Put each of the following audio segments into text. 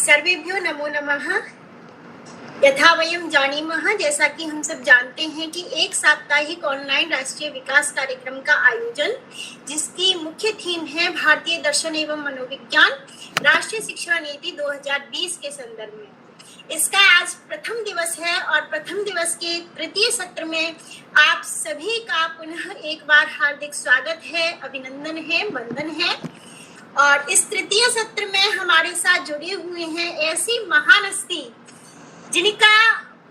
सर्वेभ्यो नमो नमः। यथा वयं जानीमः, जैसा कि हम सब जानते हैं कि एक साप्ताहिक ऑनलाइन राष्ट्रीय विकास कार्यक्रम का आयोजन, जिसकी मुख्य थीम है भारतीय दर्शन एवं मनोविज्ञान राष्ट्रीय शिक्षा नीति 2020 के संदर्भ में। इसका आज प्रथम दिवस है और प्रथम दिवस के तृतीय सत्र में आप सभी का पुनः एक बार हार्दिक स्वागत है, अभिनंदन है, वंदन है। और इस तृतीय सत्र में हमारे साथ जुड़े हुए हैं ऐसी महान हस्ती जिनका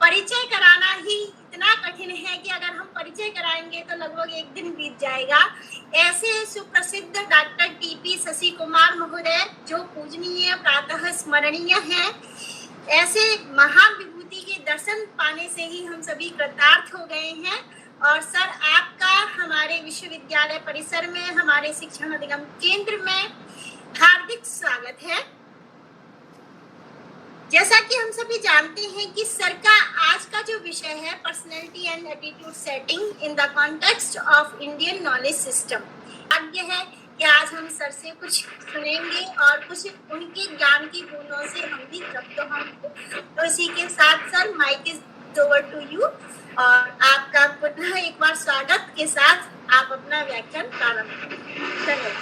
परिचय कराना ही इतना कठिन है कि अगर हम परिचय कराएंगे तो लगभग एक दिन बीत जाएगा। ऐसे सुप्रसिद्ध डॉक्टर टीपी शशि कुमार महोदय, जो पूजनीय प्रातः स्मरणीय हैं, ऐसे महाविभूति के दर्शन पाने से ही हम सभी कृतार्थ हो गए हैं। और सर, आपका हमारे विश्वविद्यालय परिसर में, हमारे शिक्षण अधिगम केंद्र में हार्दिक स्वागत है। जैसा कि हम सभी जानते हैं कि सर का आज का जो विषय है, personality and attitude setting in the context of Indian knowledge system. भाग्य है कि आज हम सर से कुछ सुनेंगे और कुछ उनके ज्ञान की बूंदों से हम भी तृप्त होंगे। तो इसी के साथ sir, mike is over to you और आपका पुनः एक बार स्वागत के साथ आप अपना व्याख्यान प्रारंभ करें।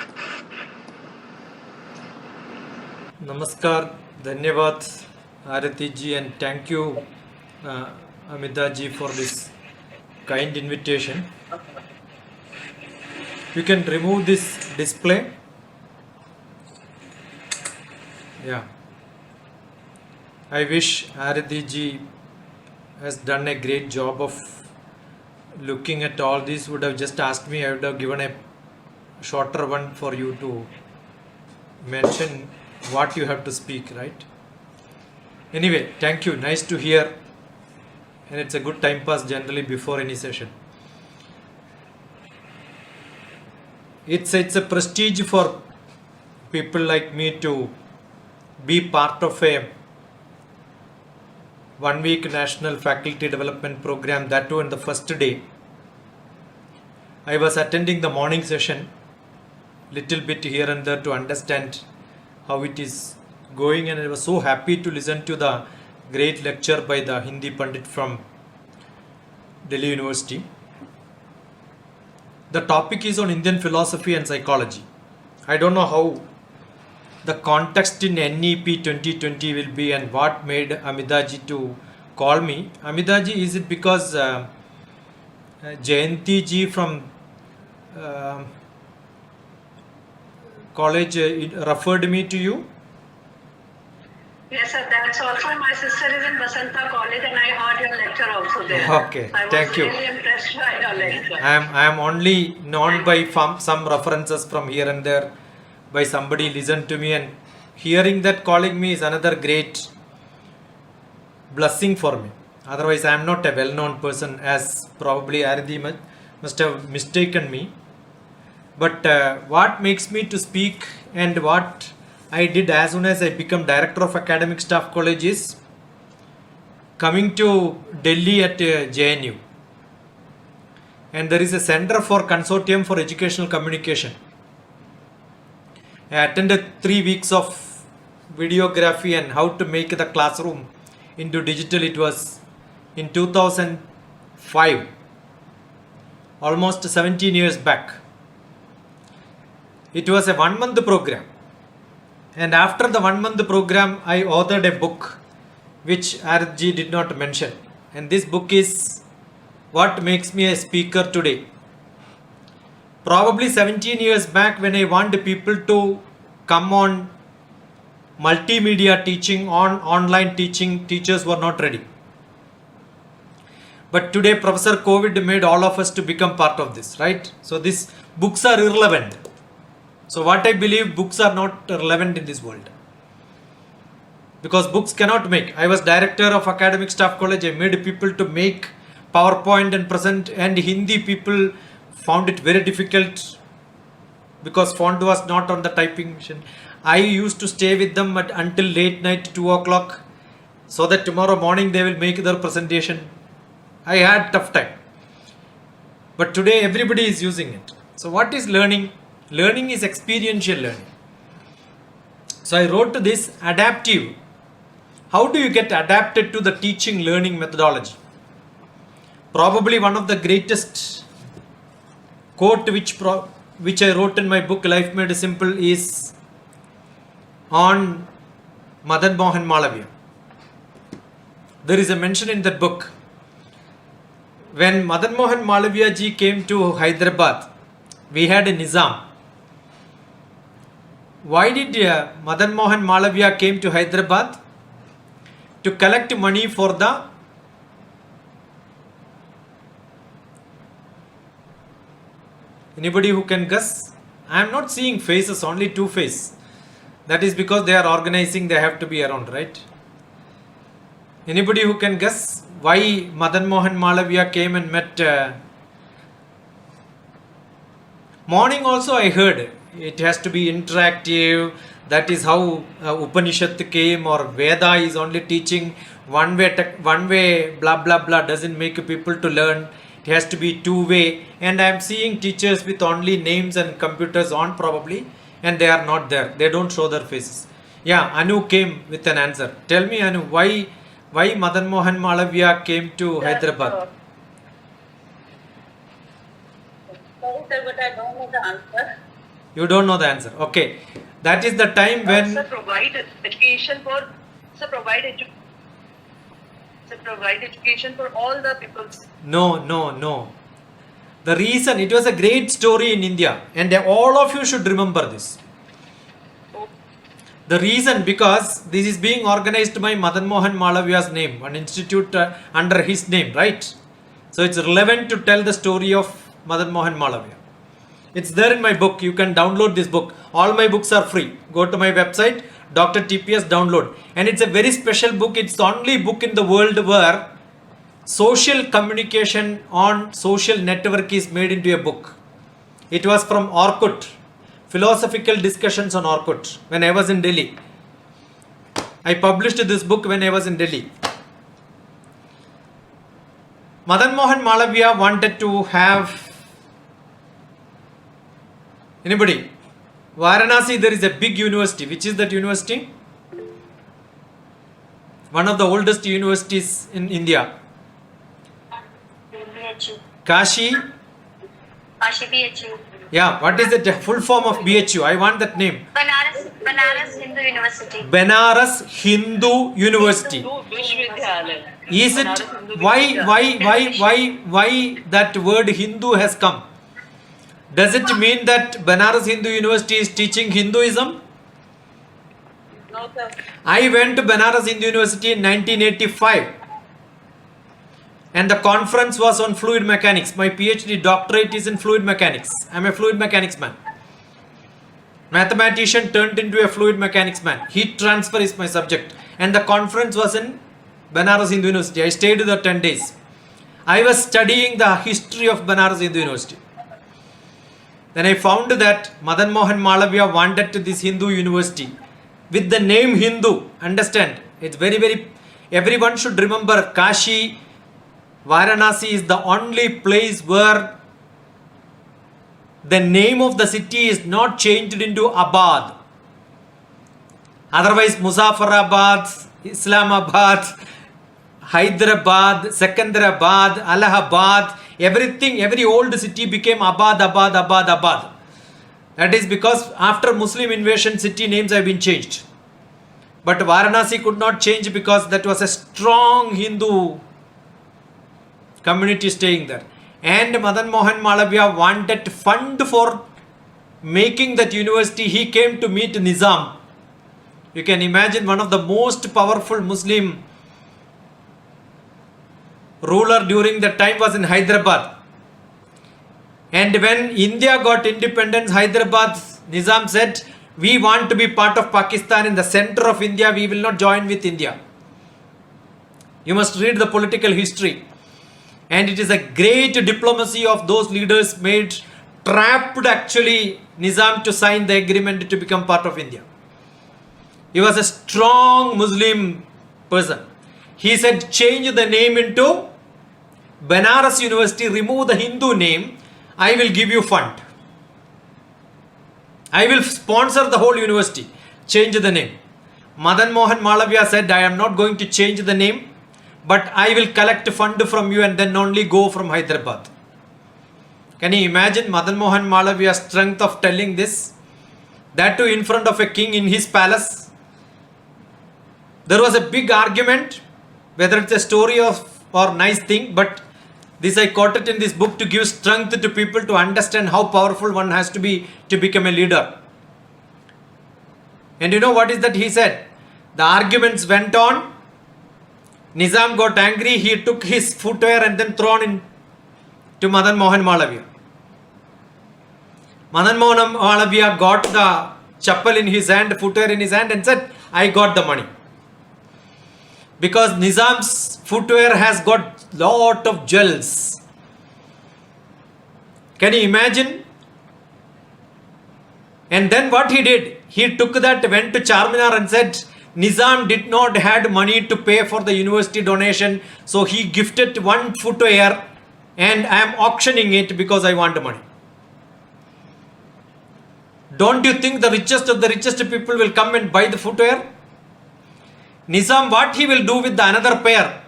नमस्कार, धन्यवाद आरती जी, and thank you Amita ji for this kind invitation. You can remove this display. Yeah, I wish Arati ji has done a great job of looking at all this. Would have just asked me, I would have given a shorter one for you to mention what you have to speak, right? Anyway, thank you, nice to hear, and it's a good time pass generally before any session. It's a prestige for people like me to be part of a 1-week national faculty development program, that too on the first day. I was attending the morning session little bit here and there to understand how it is going, and I was so happy to listen to the great lecture by the Hindi Pandit from Delhi University. The topic is on Indian philosophy and psychology. I don't know how the context in NEP 2020 will be and what made Amita ji to call me. Amita ji, is it because Jayanti ji from college referred me to you? Yes, sir. That's also my sister is in Basanta College, and I heard your lecture also there. Okay, thank you. I was really impressed by your lecture. I am only known by some references from here and there, by somebody listened to me, and hearing that calling me is another great blessing for me. Otherwise, I am not a well-known person, as probably Aradi must have mistaken me. But what makes me to speak and what I did as soon as I became Director of Academic Staff College is coming to Delhi at JNU, and there is a Center for Consortium for Educational Communication. I attended 3 weeks of videography and how to make the classroom into digital. It was in 2005, almost 17 years back. It was a 1-month program. And after the 1-month program, I authored a book which Arji did not mention. And this book is what makes me a speaker today. Probably 17 years back, when I wanted people to come on multimedia teaching, on online teaching, teachers were not ready. But today, Professor COVID made all of us to become part of this, right? So these books are irrelevant. So what I believe, books are not relevant in this world, because books cannot make. I was Director of Academic Staff College. I made people to make PowerPoint and present, and Hindi people found it very difficult because font was not on the typing machine. I used to stay with them until late night, 2 o'clock, so that tomorrow morning they will make their presentation. I had tough time. But today everybody is using it. So what is learning? Learning is experiential learning. So I wrote this adaptive How do you get adapted to the teaching learning methodology? Probably one of the greatest quote which I wrote in my book Life Made Simple is on Madan Mohan Malaviya. There is a mention in that book. When Madan Mohan Malaviya ji came to Hyderabad, we had a Nizam. Why did Madan Mohan Malaviya came to Hyderabad? To collect money for the anybody who can guess? I am not seeing faces, only two faces. That is because they are organizing, they have to be around, right? Anybody who can guess why Madan Mohan Malaviya came and met? Morning also I heard it has to be interactive. That is how Upanishad came, or Veda is only teaching one way blah blah blah doesn't make people to learn. It has to be two-way. And I am seeing teachers with only names and computers on probably, and they are not there. They don't show their faces. Yeah, Anu came with an answer. Tell me, Anu, why Madan Mohan Malaviya came to Hyderabad? Sorry, sir, but I don't know the answer. You don't know the answer. Okay. That is the time when... Sir, provide education for all the people. No. The reason, it was a great story in India, and all of you should remember this. The reason, because this is being organized by Madan Mohan Malaviya's name, an institute under his name, right? So it's relevant to tell the story of Madan Mohan Malaviya. It's there in my book. You can download this book. All my books are free. Go to my website, DrTPS, download. And it's a very special book. It's the only book in the world where social communication on social network is made into a book. It was from Orkut. Philosophical discussions on Orkut when I was in Delhi. I published this book when I was in Delhi. Madan Mohan Malaviya wanted to have... Anybody? Varanasi, there is a big university. Which is that university? One of the oldest universities in India. BHU. Kashi? Kashi BHU. Yeah, what is the full form of BHU? I want that name. Banaras Hindu University. Banaras Hindu University. Vishwavidyalaya. Is it why that word Hindu has come? Does it mean that Banaras Hindu University is teaching Hinduism? No, sir. I went to Banaras Hindu University in 1985, and the conference was on fluid mechanics. My PhD doctorate is in fluid mechanics. I am a fluid mechanics man. Mathematician turned into a fluid mechanics man. Heat transfer is my subject, and the conference was in Banaras Hindu University. I stayed there 10 days. I was studying the history of Banaras Hindu University. Then I found that Madan Mohan Malaviya wanted to this Hindu university with the name Hindu. Understand? It's very, everyone should remember Kashi, Varanasi is the only place where the name of the city is not changed into Abad. Otherwise, Muzaffarabad, Islamabad, Hyderabad, Secunderabad, Allahabad, everything, every old city became Abad. That is because after Muslim invasion, city names have been changed. But Varanasi could not change because that was a strong Hindu community staying there. And Madan Mohan Malaviya wanted fund for making that university. He came to meet Nizam. You can imagine, one of the most powerful Muslim ruler during that time was in Hyderabad. And when India got independence, Hyderabad, Nizam said, we want to be part of Pakistan in the center of India. We will not join with India. You must read the political history. And it is a great diplomacy of those leaders trapped actually Nizam to sign the agreement to become part of India. He was a strong Muslim person. He said, change the name into Banaras University, remove the Hindu name, I will give you fund. I will sponsor the whole university. Change the name. Madan Mohan Malaviya said, I am not going to change the name, but I will collect fund from you and then only go from Hyderabad. Can you imagine Madan Mohan Malaviya's strength of telling this? That too in front of a king in his palace. There was a big argument, whether it's a story of or nice thing, but this I quoted in this book to give strength to people to understand how powerful one has to be to become a leader. And you know what is that he said? The arguments went on. Nizam got angry. He took his footwear and then thrown in to Madan Mohan Malaviya. Madan Mohan Malaviya got the chappal in his hand, footwear in his hand and said, I got the money. Because Nizam's footwear has got lot of jewels. Can you imagine? And then what he did? He took that, went to Charminar and said, Nizam did not had money to pay for the university donation, so he gifted one footwear and I am auctioning it because I want money. Don't you think the richest of the richest people will come and buy the footwear? Nizam, what he will do with the another pair?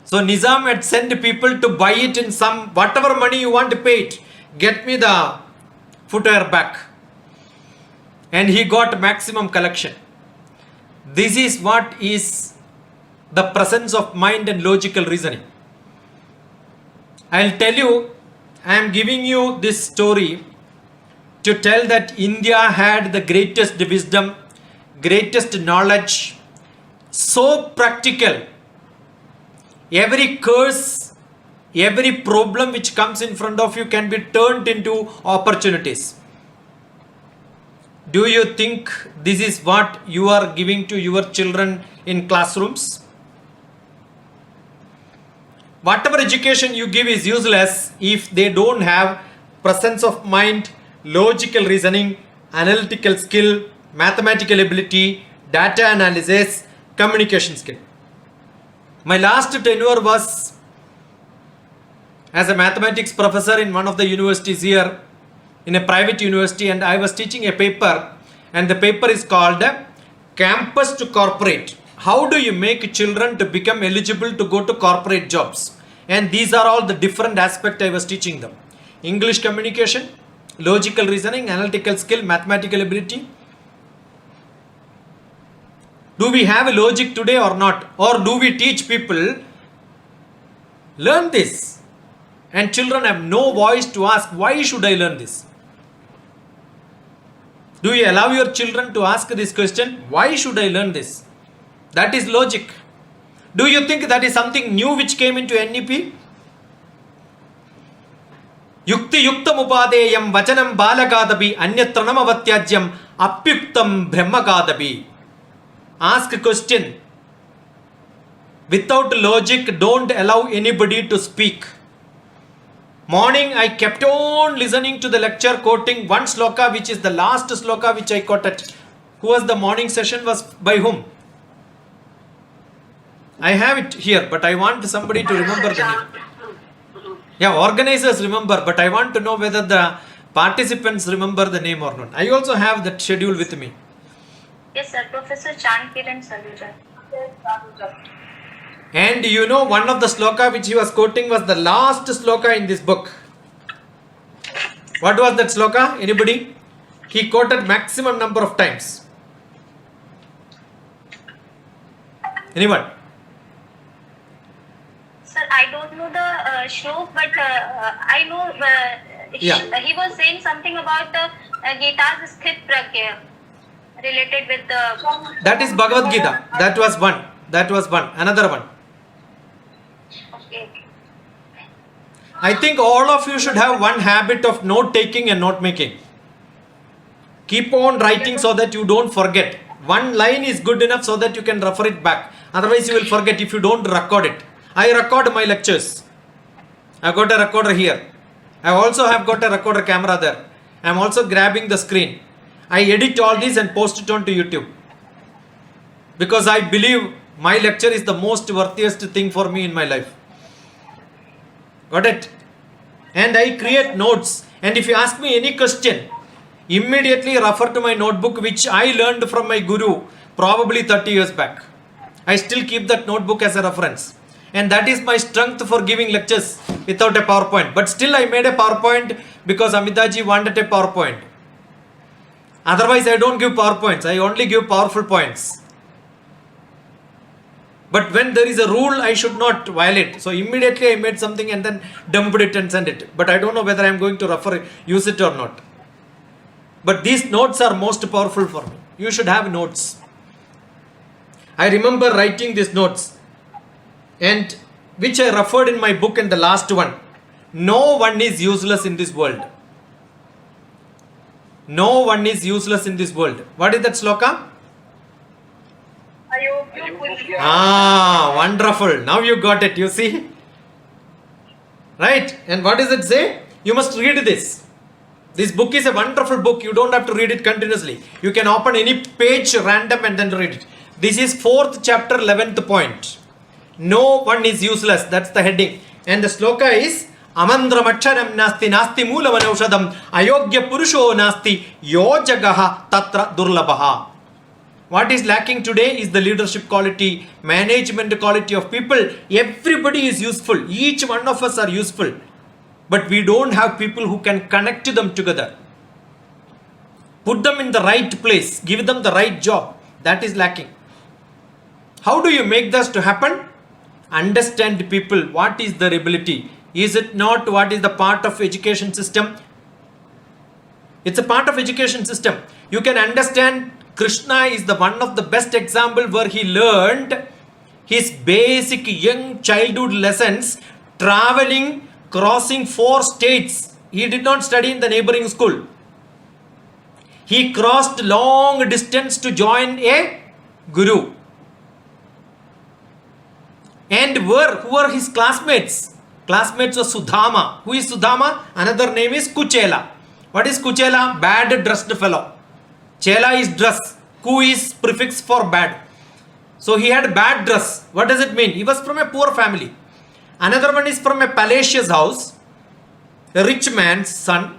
So Nizam had sent people to buy it in some, whatever money you want to pay it, get me the footwear back. And he got maximum collection. This is what is the presence of mind and logical reasoning. I'll tell you, I am giving you this story to tell that India had the greatest wisdom, greatest knowledge, so practical. Every curse, every problem which comes in front of you can be turned into opportunities. Do you think this is what you are giving to your children in classrooms? Whatever education you give is useless if they don't have presence of mind, logical reasoning, analytical skill, mathematical ability, data analysis, communication skill. My last tenure was as a mathematics professor in one of the universities here, in a private university, and I was teaching a paper, and the paper is called Campus to Corporate. How do you make children to become eligible to go to corporate jobs? And these are all the different aspects I was teaching them. English communication, logical reasoning, analytical skill, mathematical ability. Do we have a logic today or not? Or do we teach people, learn this? And children have no voice to ask, why should I learn this? Do you allow your children to ask this question, why should I learn this? That is logic. Do you think that is something new which came into NEP? Yukti yuktam upadeyam vachanam balakadabi anyatranam avatyajyam apyuktam brahmakadabi. Ask a question. Without logic, don't allow anybody to speak. Morning, I kept on listening to the lecture, quoting one sloka, which is the last sloka which I quoted. Who was the morning session? Was by whom? I have it here, but I want somebody to remember the name. Yeah, organizers remember, but I want to know whether the participants remember the name or not. I also have that schedule with me. Yes, sir. Professor Chankiran Saluja. And you know, one of the sloka which he was quoting was the last sloka in this book. What was that sloka? Anybody? He quoted maximum number of times. Anyone? Sir, I don't know the shlok, but I know he was saying something about Gita's Sthit Pragya related with the... That is Bhagavad Gita. That was one. That was one. Another one. Okay. I think all of you should have one habit of note taking and note making. Keep on writing so that you don't forget. One line is good enough so that you can refer it back. Otherwise you will forget if you don't record it. I record my lectures. I got a recorder here. I also have got a recorder camera there. I am also grabbing the screen. I edit all this and post it onto YouTube. Because I believe my lecture is the most worthiest thing for me in my life. Got it? And I create notes. And if you ask me any question, immediately refer to my notebook which I learned from my guru probably 30 years back. I still keep that notebook as a reference. And that is my strength for giving lectures without a PowerPoint. But still I made a PowerPoint because Amitaji wanted a PowerPoint. Otherwise I don't give PowerPoints. I only give powerful points. But when there is a rule, I should not violate. So immediately I made something and then dumped it and sent it. But I don't know whether I am going to use it or not. But these notes are most powerful for me. You should have notes. I remember writing these notes, and which I referred in my book in the last one. No one is useless in this world. No one is useless in this world. What is that sloka? Wonderful. Now you got it, you see. Right? And what does it say? You must read this. This book is a wonderful book. You don't have to read it continuously. You can open any page random and then read it. This is 4th chapter, 11th point. No one is useless. That's the heading. And the sloka is Amandram Aksharam Nasti Nasti Moolam Anaushadam Ayogya Purusho Nasti Yojagaha Tatra Durlabaha. What is lacking today is the leadership quality, management quality of people. Everybody is useful. Each one of us are useful. But we don't have people who can connect them together. Put them in the right place. Give them the right job. That is lacking. How do you make this to happen? Understand people. What is their ability? Is it not what is the part of education system? It's a part of education system. You can understand Krishna is the one of the best example where he learned his basic young childhood lessons traveling, crossing 4 states. He did not study in the neighboring school. He crossed long distance to join a guru. And who were his classmates? Classmates were Sudama. Who is Sudama? Another name is Kuchela. What is Kuchela? Bad dressed fellow. Chela is dress. Ku is prefix for bad. So he had bad dress. What does it mean? He was from a poor family. Another one is from a palatial house. A rich man's son.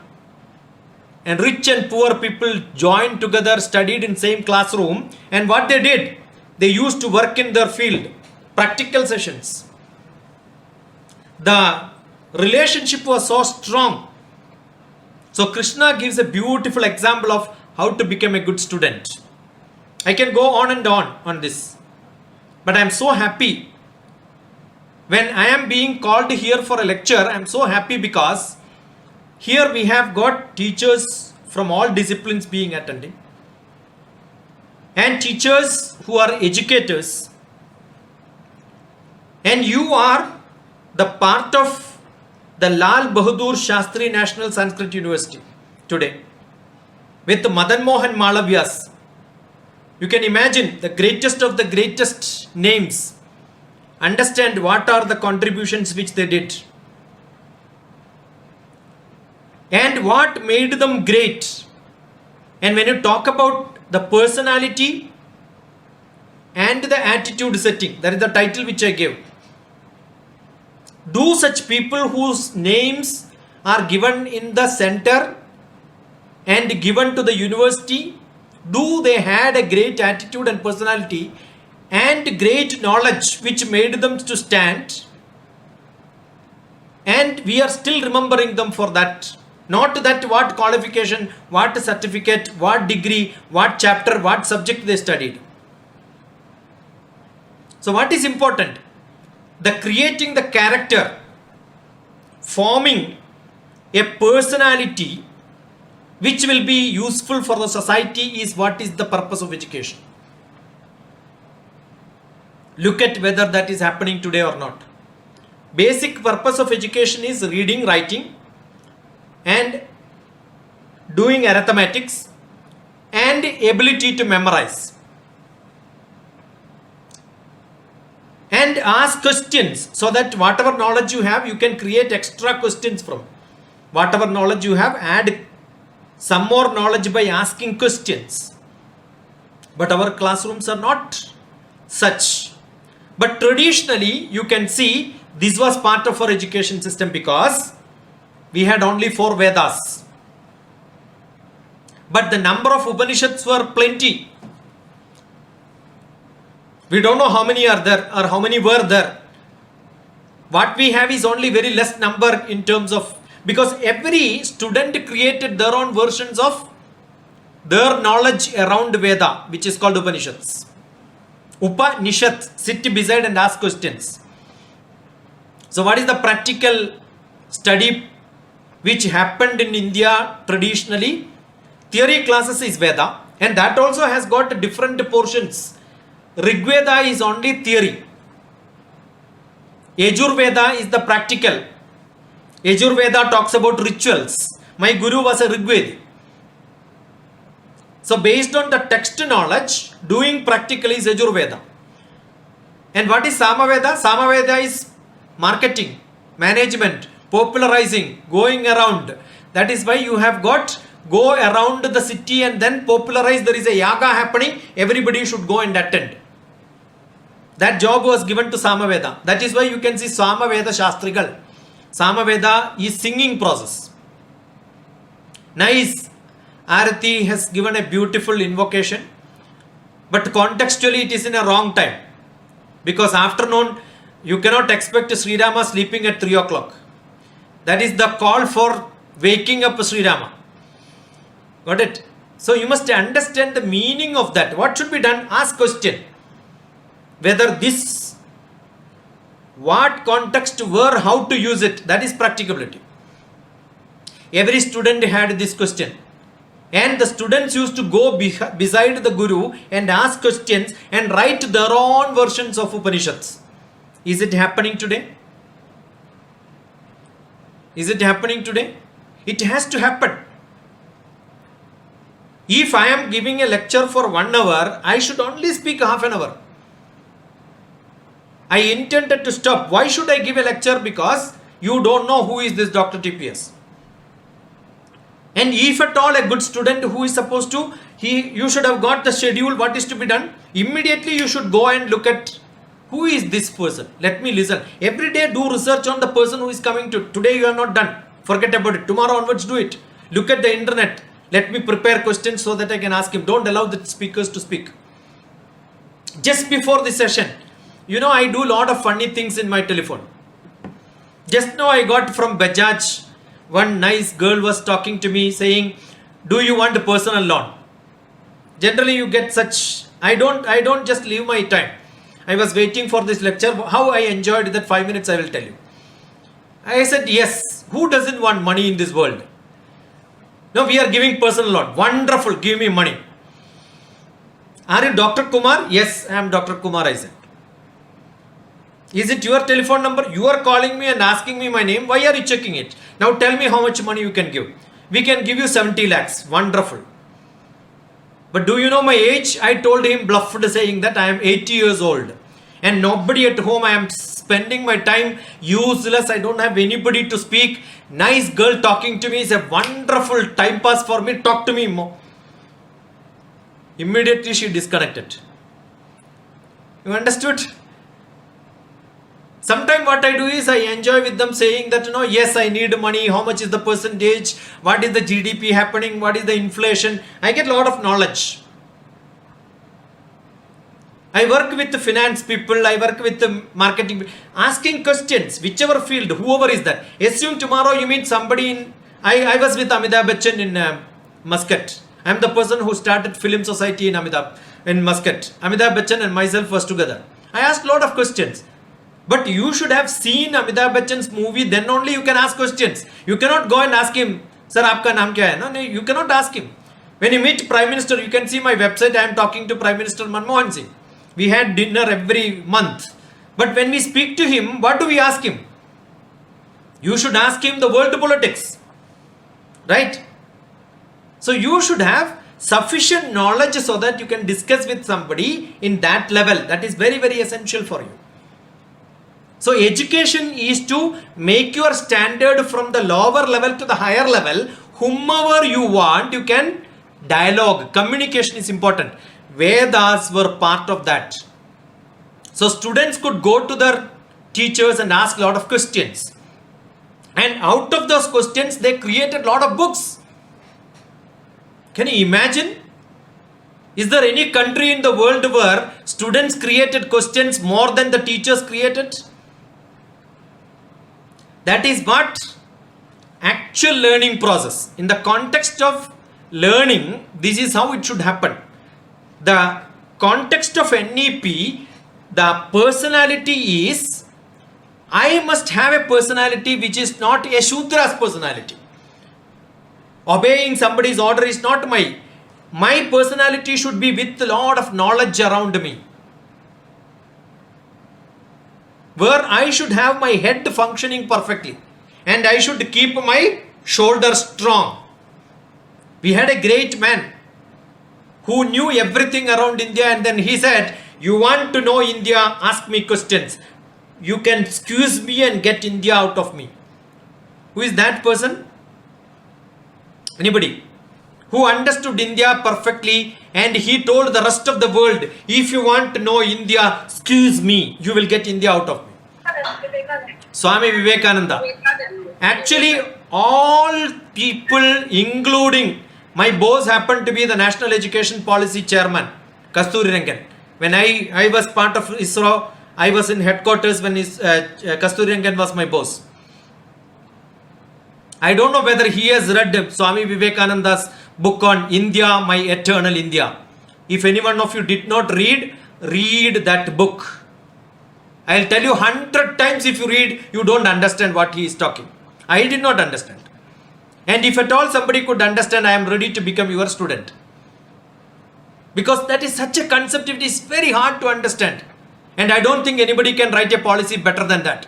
And rich and poor people joined together, studied in same classroom. And what they did? They used to work in their field. Practical sessions. The relationship was so strong. So Krishna gives a beautiful example of how to become a good student. I can go on and on this. But I am so happy. When I am being called here for a lecture, I am so happy because here we have got teachers from all disciplines being attending. And teachers who are educators. And you are the part of the Lal Bahadur Shastri National Sanskrit University today. With Madan Mohan Malavyas. You can imagine the greatest of the greatest names. Understand what are the contributions which they did. And what made them great. And when you talk about the personality and the attitude setting, that is the title which I gave. Do such people whose names are given in the center and given to the university, do they had a great attitude and personality and great knowledge which made them to stand, and we are still remembering them for that. Not that what qualification, what certificate, what degree, what chapter, what subject they studied. So what is important? The creating the character, forming a personality which will be useful for the society is what is the purpose of education. Look at whether that is happening today or not. Basic purpose of education is reading, writing and doing arithmetics and ability to memorize. And ask questions so that whatever knowledge you have, you can create extra questions from. Whatever knowledge you have, add some more knowledge by asking questions. But our classrooms are not such. But traditionally, you can see this was part of our education system because we had only 4 Vedas. but the number of Upanishads were plenty. We don't know how many are there or how many were there. What we have is only very less number in terms of, because every student created their own versions of their knowledge around Veda, which is called Upanishads. Upanishad, sit beside and ask questions. So what is the practical study which happened in India traditionally? Theory classes is Veda, and that also has got different portions. Rig Veda is only theory. Yajurveda is the practical. Yajurveda talks about rituals. My guru was a Rigvedi. So based on the text knowledge, doing practically is Yajurveda. And what is Samaveda? Samaveda is marketing, management, popularizing, going around. That is why you have got go around the city and then popularize. There is a yaga happening. Everybody should go and attend. That job was given to Samaveda. That is why you can see Samaveda Shastrigal. Samaveda is singing process. Nice. Arati has given a beautiful invocation. But contextually it is in a wrong time. Because afternoon you cannot expect Sri Rama sleeping at 3 o'clock. That is the call for waking up Sri Rama. Got it? So you must understand the meaning of that. What should be done? Ask question. Whether this, what context, where, how to use it, that is practicability. Every student had this question. And the students used to go beside the guru and ask questions and write their own versions of Upanishads. Is it happening today? Is it happening today? It has to happen. If I am giving a lecture for 1 hour, I should only speak half an hour. I intended to stop. Why should I give a lecture? Because you don't know who is this DrTPS. And if at all a good student who is supposed to, you should have got the schedule, what is to be done. Immediately you should go and look at who is this person. Let me listen. Every day do research on the person who is coming to. Today you have not done. Forget about it. Tomorrow onwards do it. Look at the internet. Let me prepare questions so that I can ask him. Don't allow the speakers to speak. Just before the session, you know, I do a lot of funny things in my telephone. Just now I got from Bajaj, one nice girl was talking to me saying, do you want a personal loan? Generally you get such, I don't just leave my time. I was waiting for this lecture. How I enjoyed that 5 minutes I will tell you. I said, yes, who doesn't want money in this world? No, we are giving personal loan. Wonderful, give me money. Are you Dr. Kumar? Yes, I am Dr. Kumar, I said. Is it your telephone number? You are calling me and asking me my name. Why are you checking it? Now tell me how much money you can give. We can give you 70 lakhs. Wonderful. But do you know my age? I told him, bluffed, saying that I am 80 years old. And nobody at home. I am spending my time useless. I don't have anybody to speak. Nice girl talking to me is a wonderful time pass for me. Talk to me more. Immediately she disconnected. You understood? Sometimes what I do is I enjoy with them saying that, yes, I need money. How much is the percentage? What is the GDP happening? What is the inflation? I get a lot of knowledge. I work with the finance people. I work with the marketing. Asking questions, whichever field, whoever is that. Assume tomorrow you meet somebody in... I was with Amitabh Bachchan in Muscat. I am the person who started Film Society in Muscat. Amitabh Bachchan and myself was together. I asked a lot of questions. But you should have seen Amitabh Bachchan's movie, then only you can ask questions. You cannot go and ask him, Sir, aapka naam kya hai? No, you cannot ask him. When you meet Prime Minister, you can see my website, I am talking to Prime Minister Manmohan Singh. We had dinner every month. But when we speak to him, what do we ask him? You should ask him the world politics. Right? So you should have sufficient knowledge so that you can discuss with somebody in that level. That is very, very essential for you. So education is to make your standard from the lower level to the higher level. Whomever you want, you can dialogue. Communication is important. Vedas were part of that. So students could go to their teachers and ask a lot of questions. And out of those questions, they created a lot of books. Can you imagine? Is there any country in the world where students created questions more than the teachers created? That is what actual learning process. In the context of learning, this is how it should happen. The context of NEP, the personality is, I must have a personality which is not a Shudra's personality. Obeying somebody's order is not my personality should be with a lot of knowledge around me, where I should have my head functioning perfectly and I should keep my shoulders strong. We had a great man who knew everything around India, and then he said, you want to know India, ask me questions. You can excuse me and get India out of me. Who is that person? Anybody? Who understood India perfectly, and he told the rest of the world, if you want to know India, excuse me, you will get India out of me. Swami Vivekananda. Actually, all people, including my boss, happened to be the National Education Policy Chairman, Kasturi Rangan. When I was part of ISRO, I was in headquarters when Kasturi Rangan was my boss. I don't know whether he has read Swami Vivekananda's book on India, My Eternal India. If any one of you did not read that book. I'll tell you 100 times, if you read, you don't understand what he is talking. I did not understand. And if at all somebody could understand, I am ready to become your student. Because that is such a concept, it is very hard to understand. And I don't think anybody can write a policy better than that.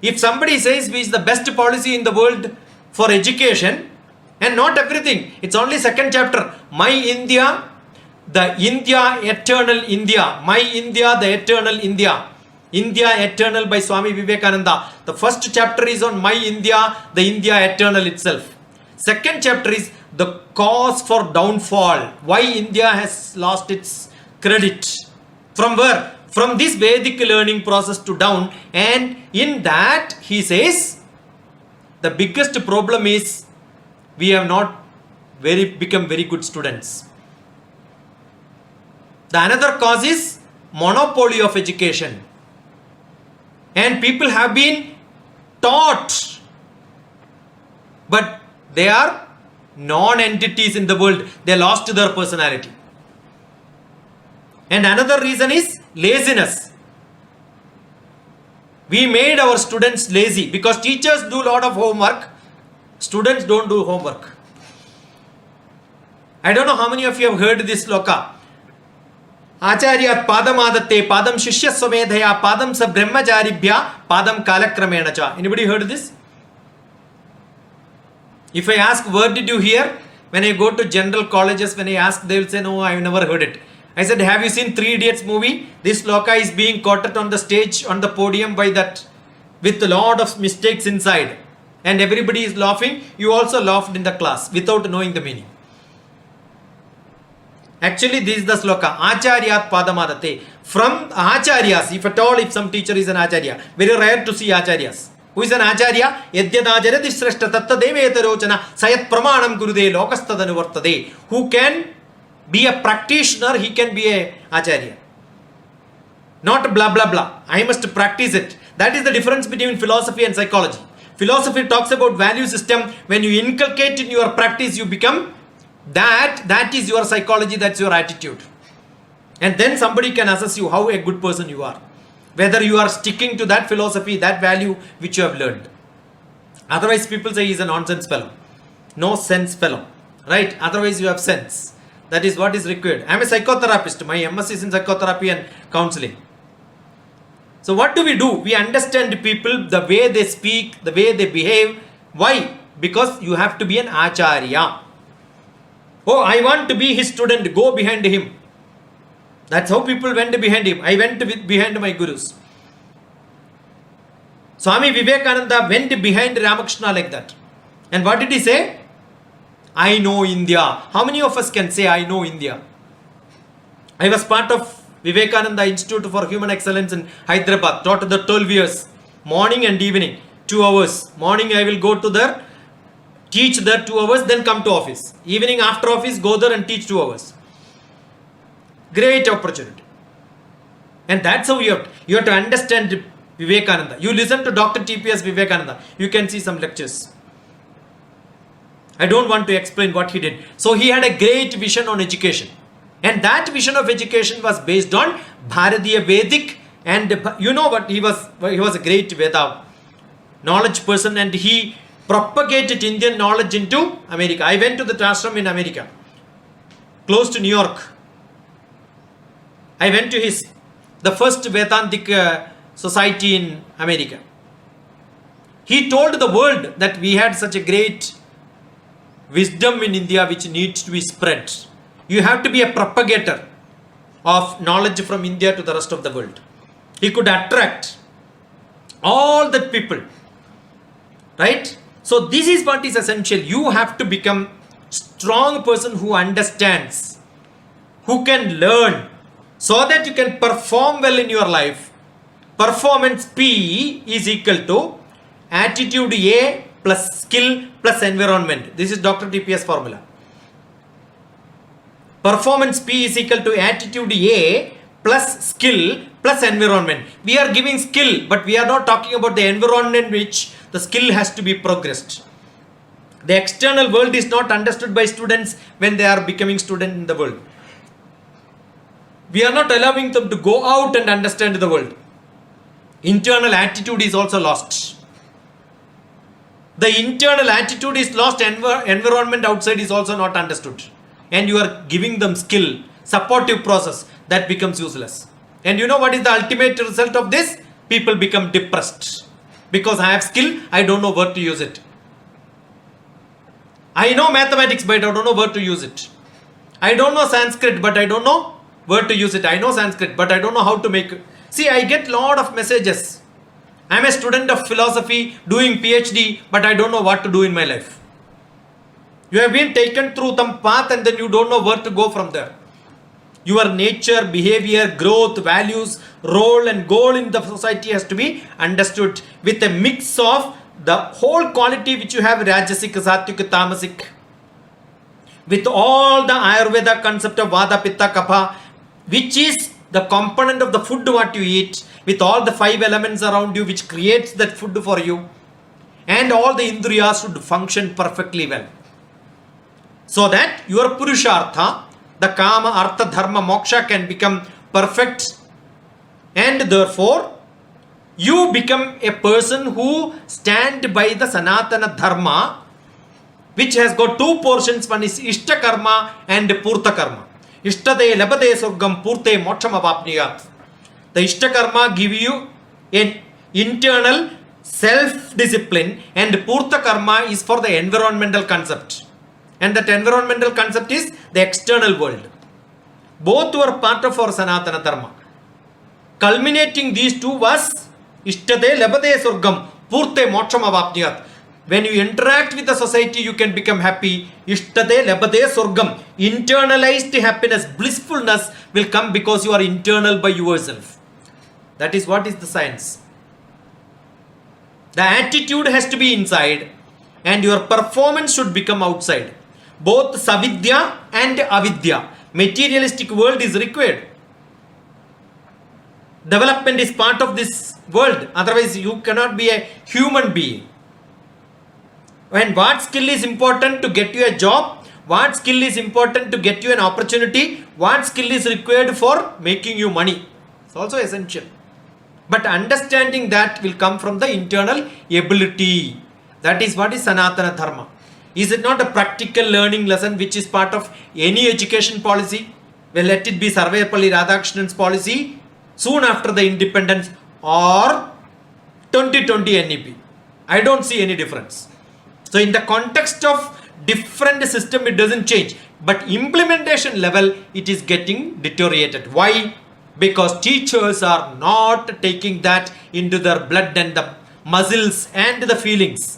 If somebody says which is the best policy in the world for education, and not everything, it's only second chapter, My India, the India, Eternal India, My India, the Eternal India, India Eternal by Swami Vivekananda. The first chapter is on My India, the India Eternal itself. Second chapter is the cause for downfall, why India has lost its credit. From where? From this Vedic learning process to down. And in that he says, the biggest problem is we have not become very good students. The another cause is monopoly of education. And people have been taught, but they are non-entities in the world. They lost their personality. And another reason is laziness. We made our students lazy because teachers do a lot of homework. Students don't do homework. I don't know how many of you have heard this sloka. Acharyat padam adatte padam shishya swamedhaya padam sa brahmacharibhya padam kalakramena cha. Anybody heard this? If I ask, where did you hear? When I go to general colleges, when I ask, they will say, no, I have never heard it. I said, have you seen 3 Idiots movie? This sloka is being quoted on the stage, on the podium by that, with a lot of mistakes inside. And everybody is laughing. You also laughed in the class without knowing the meaning. Actually, this is the sloka. Acharyat padamadate. From acharyas, if at all, if some teacher is an acharya. Very rare to see acharyas. Who is an acharya? Yadyadacharya dishrashta tatta devetharochana sayat pramanam gurude lokastadanuvartade. Who can be a practitioner, he can be a acharya. Not blah blah blah. I must practice it. That is the difference between philosophy and psychology. Philosophy talks about value system. When you inculcate in your practice, you become that is your psychology, that's your attitude. And then somebody can assess you how a good person you are. Whether you are sticking to that philosophy, that value which you have learned. Otherwise, people say he's a nonsense fellow. No sense fellow. Right? Otherwise, you have sense. That is what is required. I am a psychotherapist. My MS is in psychotherapy and counseling. So what do? We understand people, the way they speak, the way they behave. Why? Because you have to be an acharya. Oh, I want to be his student. Go behind him. That's how people went behind him. I went behind my gurus. Swami Vivekananda went behind Ramakrishna like that. And what did he say? I know India. How many of us can say I know India? I was part of Vivekananda Institute for Human Excellence in Hyderabad. Taught the 12 years. Morning and evening. 2 hours. Morning I will go to there. teach there 2 hours, then come to office. Evening after office, go there and teach 2 hours. Great opportunity. And that's how you have to understand Vivekananda. You listen to DrTPS Vivekananda, you can see some lectures. I don't want to explain what he did. So he had a great vision on education. And that vision of education was based on Bharatiya Vedic, and you know what, he was a great Veda knowledge person, and he propagated Indian knowledge into America. I went to the ashram in America, close to New York. I went to the first Vedantic society in America. He told the world that we had such a great wisdom in India which needs to be spread. You have to be a propagator of knowledge from India to the rest of the world. He could attract all the people, right? So this is what is essential. You have to become strong person who understands, who can learn, so that you can perform well in your life. Performance P is equal to attitude A plus skill plus environment. This is DrTPS formula. Performance P is equal to attitude A plus skill plus environment. We are giving skill, but we are not talking about the environment which the skill has to be progressed. The external world is not understood by students when they are becoming student in the world. We are not allowing them to go out and understand the world. Internal attitude is also lost. The internal attitude is lost, environment outside is also not understood. And you are giving them skill, supportive process, that becomes useless. And you know what is the ultimate result of this? People become depressed. Because I have skill, I don't know where to use it. I know mathematics, but I don't know where to use it. I don't know Sanskrit, but I don't know where to use it. I know Sanskrit, but I don't know how to make it. See, I get lot of messages. I am a student of philosophy doing PhD, but I don't know what to do in my life. You have been taken through some path and then you don't know where to go from there. Your nature, behavior, growth, values, role and goal in the society has to be understood with a mix of the whole quality which you have, Rajasic, Sattvic, Tamasic, with all the Ayurveda concept of Vata, Pitta, Kapha, which is the component of the food what you eat, with all the 5 elements around you which creates that food for you, and all the Indriyas should function perfectly well. So that your Purushartha, the Kama, Artha, Dharma, Moksha can become perfect, and therefore you become a person who stand by the Sanatana Dharma, which has got 2 portions. One is Ishta Karma and Purta Karma. Ishtade labade surgam purte moksham avapniyat. The Ishta Karma give you an internal self-discipline, and Purta Karma is for the environmental concept. And that environmental concept is the external world. Both were part of our Sanatana Dharma. Culminating these 2 was Ishtade labade surgam purte moksham avapniyat. When you interact with the society, you can become happy. Ishtade labade surgam. Internalized happiness, blissfulness will come because you are internal by yourself. That is what is the science. The attitude has to be inside and your performance should become outside. Both Savidya and Avidya. Materialistic world is required. Development is part of this world. Otherwise, you cannot be a human being. And what skill is important to get you a job? What skill is important to get you an opportunity? What skill is required for making you money? It's also essential. But understanding that will come from the internal ability. That is what is Sanatana Dharma. Is it not a practical learning lesson which is part of any education policy? Well, let it be Sarvepalli Radhakrishnan's policy soon after the independence or 2020 NEP. I don't see any difference. So in the context of different system, it doesn't change. But implementation level, it is getting deteriorated. Why? Because teachers are not taking that into their blood and the muscles and the feelings.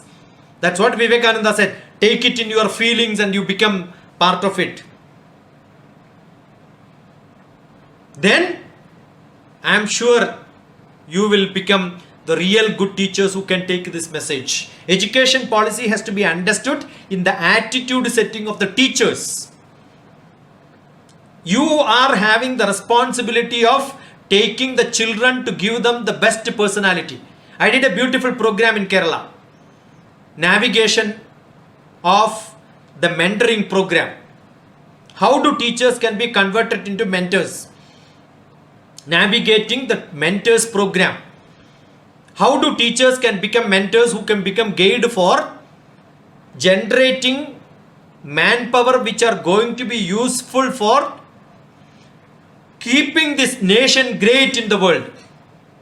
That's what Vivekananda said. Take it in your feelings and you become part of it. Then I am sure you will become the real good teachers who can take this message. Education policy has to be understood in the attitude setting of the teachers. You are having the responsibility of taking the children to give them the best personality. I did a beautiful program in Kerala. Navigation of the mentoring program. How do teachers can be converted into mentors? Navigating the mentors program. How do teachers can become mentors who can become guide for generating manpower which are going to be useful for keeping this nation great in the world,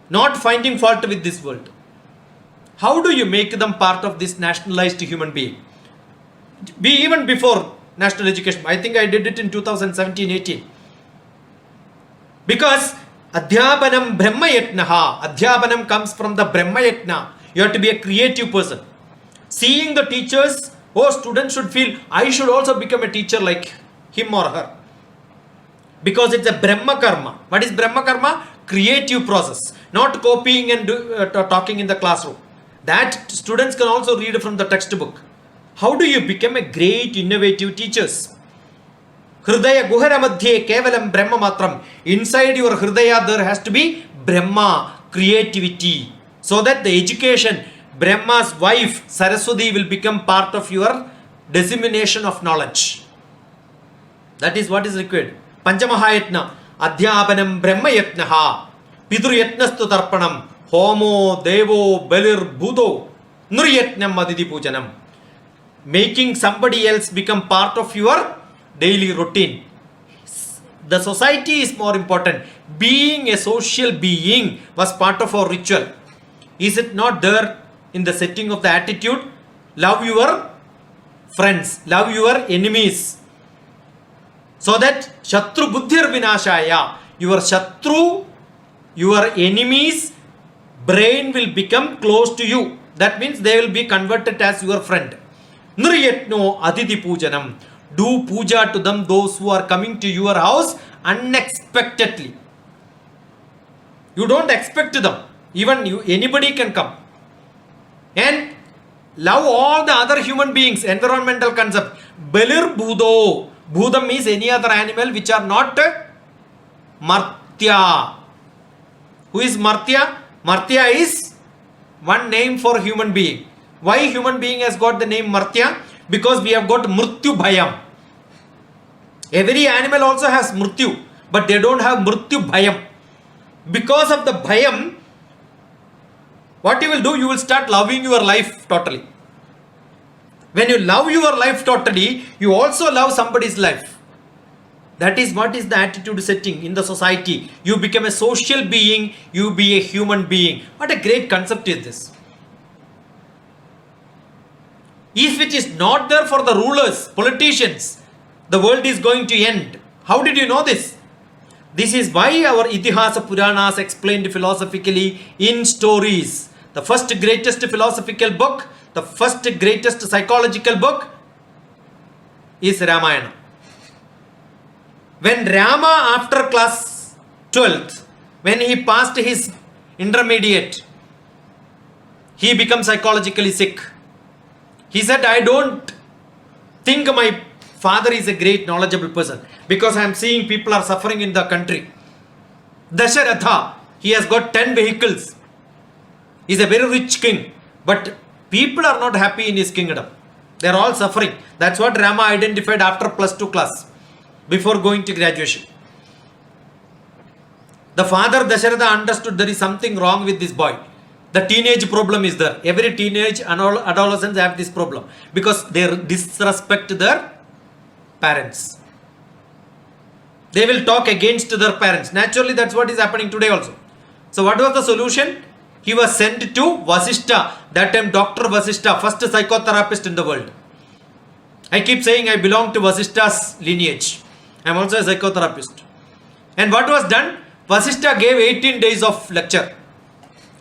not finding fault with this world. How do you make them part of this nationalized human being? Even before national education, I think I did it in 2017-18. Because Adhyapanam Brahmayatnaha, Adhyapanam comes from the Brahmayatna. You have to be a creative person. Seeing the teachers, students should feel, I should also become a teacher like him or her. Because it's a Brahma Karma. What is Brahma Karma? Creative process. Not copying and talking in the classroom. That students can also read from the textbook. How do you become a great innovative teachers? Hridaya Guhara Madhye Kevalam Brahma Matram. Inside your Hridaya there has to be Brahma, creativity. So that the education, Brahma's wife Saraswati will become part of your dissemination of knowledge. That is what is required. Panchamahayatna, Adhyapanam Brahmayatnaha, Pidruyatnastu Tarpanam, Homo, Devo, Belir, Budo, Nuryatnam Aditi Pujanam. Making somebody else become part of your daily routine. The society is more important. Being a social being was part of our ritual. Is it not there in the setting of the attitude? Love your friends, love your enemies. So that Shatru Buddhir Vinashaya, your Shatru, your enemy's brain will become close to you. That means they will be converted as your friend. Nriyatno Aditi Pujanam. Do puja to them, those who are coming to your house unexpectedly. You don't expect them. Even you, anybody can come. And love all the other human beings. Environmental concept. Belir Budo. Bhudam means any other animal which are not Martya. Who is Martya? Martya is one name for human being. Why human being has got the name Martya? Because we have got Mrityu Bhayam. Every animal also has Mrityu, but they don't have Mrityu Bhayam. Because of the Bhayam, what you will do, you will start loving your life totally. When you love your life totally, you also love somebody's life. That is what is the attitude setting in the society. You become a social being, you be a human being. What a great concept is this. If it is not there for the rulers, politicians, the world is going to end. How did you know this? This is why our Itihasa Puranas explained philosophically in stories. The first greatest philosophical book, the first greatest psychological book is Ramayana. When Rama, after class 12th, when he passed his intermediate, he becomes psychologically sick. He said, I don't think my father is a great knowledgeable person because I am seeing people are suffering in the country. Dasharatha, he has got 10 vehicles. He is a very rich king, but people are not happy in his kingdom. They are all suffering. That's what Rama identified after +2 class, before going to graduation. The father Dasharatha understood there is something wrong with this boy. The teenage problem is there. Every teenage and adolescents have this problem because they disrespect their parents. They will talk against their parents. Naturally, that's what is happening today also. So what was the solution? He was sent to Vasishtha. That time Dr. Vasishtha, first psychotherapist in the world. I keep saying I belong to Vasishtha's lineage. I am also a psychotherapist. And what was done? Vasishtha gave 18 days of lecture.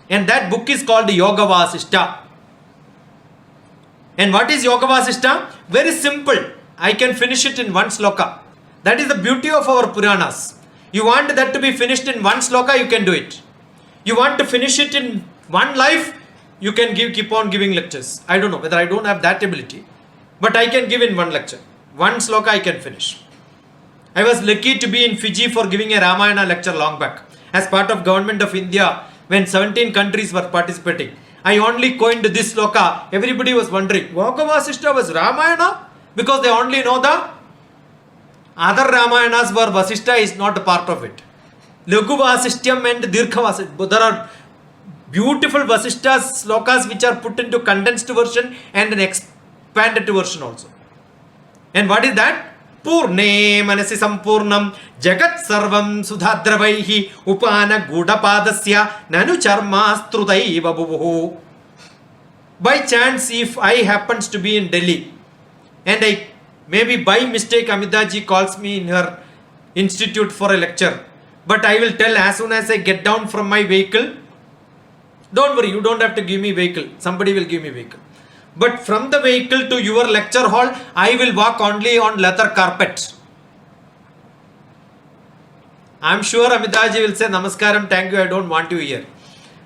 And that book is called Yoga Vasishtha. And what is Yoga Vasishtha? Very simple. I can finish it in one sloka. That is the beauty of our Puranas. You want that to be finished in one sloka, you can do it. You want to finish it in One life, you can keep on giving lectures. I don't know whether I don't have that ability, but I can give in one lecture. One sloka I can finish. I was lucky to be in Fiji for giving a Ramayana lecture long back as part of Government of India when 17 countries were participating. I only coined this sloka. Everybody was wondering, Vaka Vasishta was Ramayana? Because they only know the other Ramayanas where Vasishta is not a part of it. Laghu Vasishtyam and Dirgha Vasishtyam. There are beautiful Vasishta slokas which are put into condensed version and an expanded version also. And what is that? Purne manasi sampurnam jagat sarvam sudhadravaihi upana gudapadasya nanu charmastrudai babuhu. By chance, if I happens to be in Delhi and I maybe by mistake Amidaji calls me in her institute for a lecture, but I will tell as soon as I get down from my vehicle, don't worry, you don't have to give me vehicle, somebody will give me vehicle. But from the vehicle to your lecture hall, I will walk only on leather carpet. I am sure Amidaji will say, Namaskaram, thank you, I don't want you here.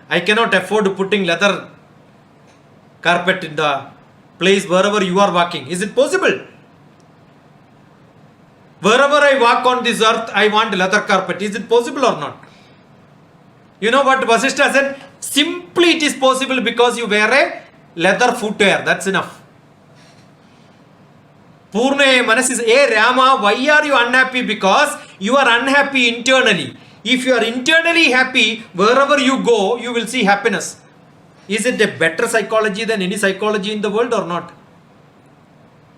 I cannot afford putting leather carpet in the place wherever you are walking. Is it possible? Wherever I walk on this earth, I want leather carpet. Is it possible or not? You know what Vasishta said? Simply it is possible because you wear a leather footwear. That's enough. Purne Manas hey Rama, why are you unhappy? Because you are unhappy internally. If you are internally happy, wherever you go, you will see happiness. Is it a better psychology than any psychology in the world or not?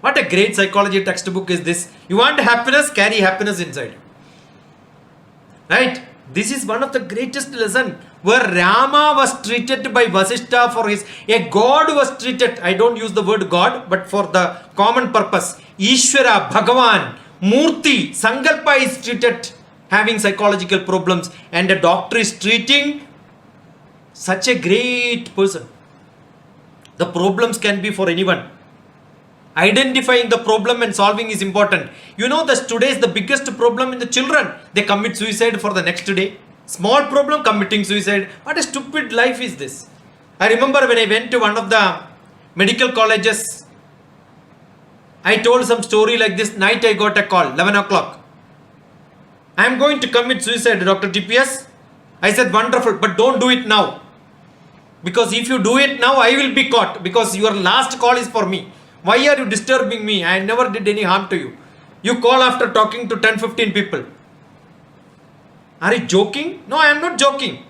What a great psychology textbook is this. You want happiness, carry happiness inside. Right? This is one of the greatest lessons where Rama was treated by Vasishta for a god was treated, I don't use the word god, but for the common purpose. Ishvara, Bhagavan, Murti, Sankalpa is treated having psychological problems and a doctor is treating such a great person. The problems can be for anyone. Identifying the problem and solving is important. You know that today is the biggest problem in the children. They commit suicide for the next day. Small problem, committing suicide. What a stupid life is this. I remember when I went to one of the medical colleges, I told some story like this. Night I got a call, 11 o'clock. I am going to commit suicide, DrTPS. I said, wonderful, but don't do it now. Because if you do it now, I will be caught. Because your last call is for me. Why are you disturbing me? I never did any harm to you. You call after talking to 10-15 people. Are you joking? No, I am not joking.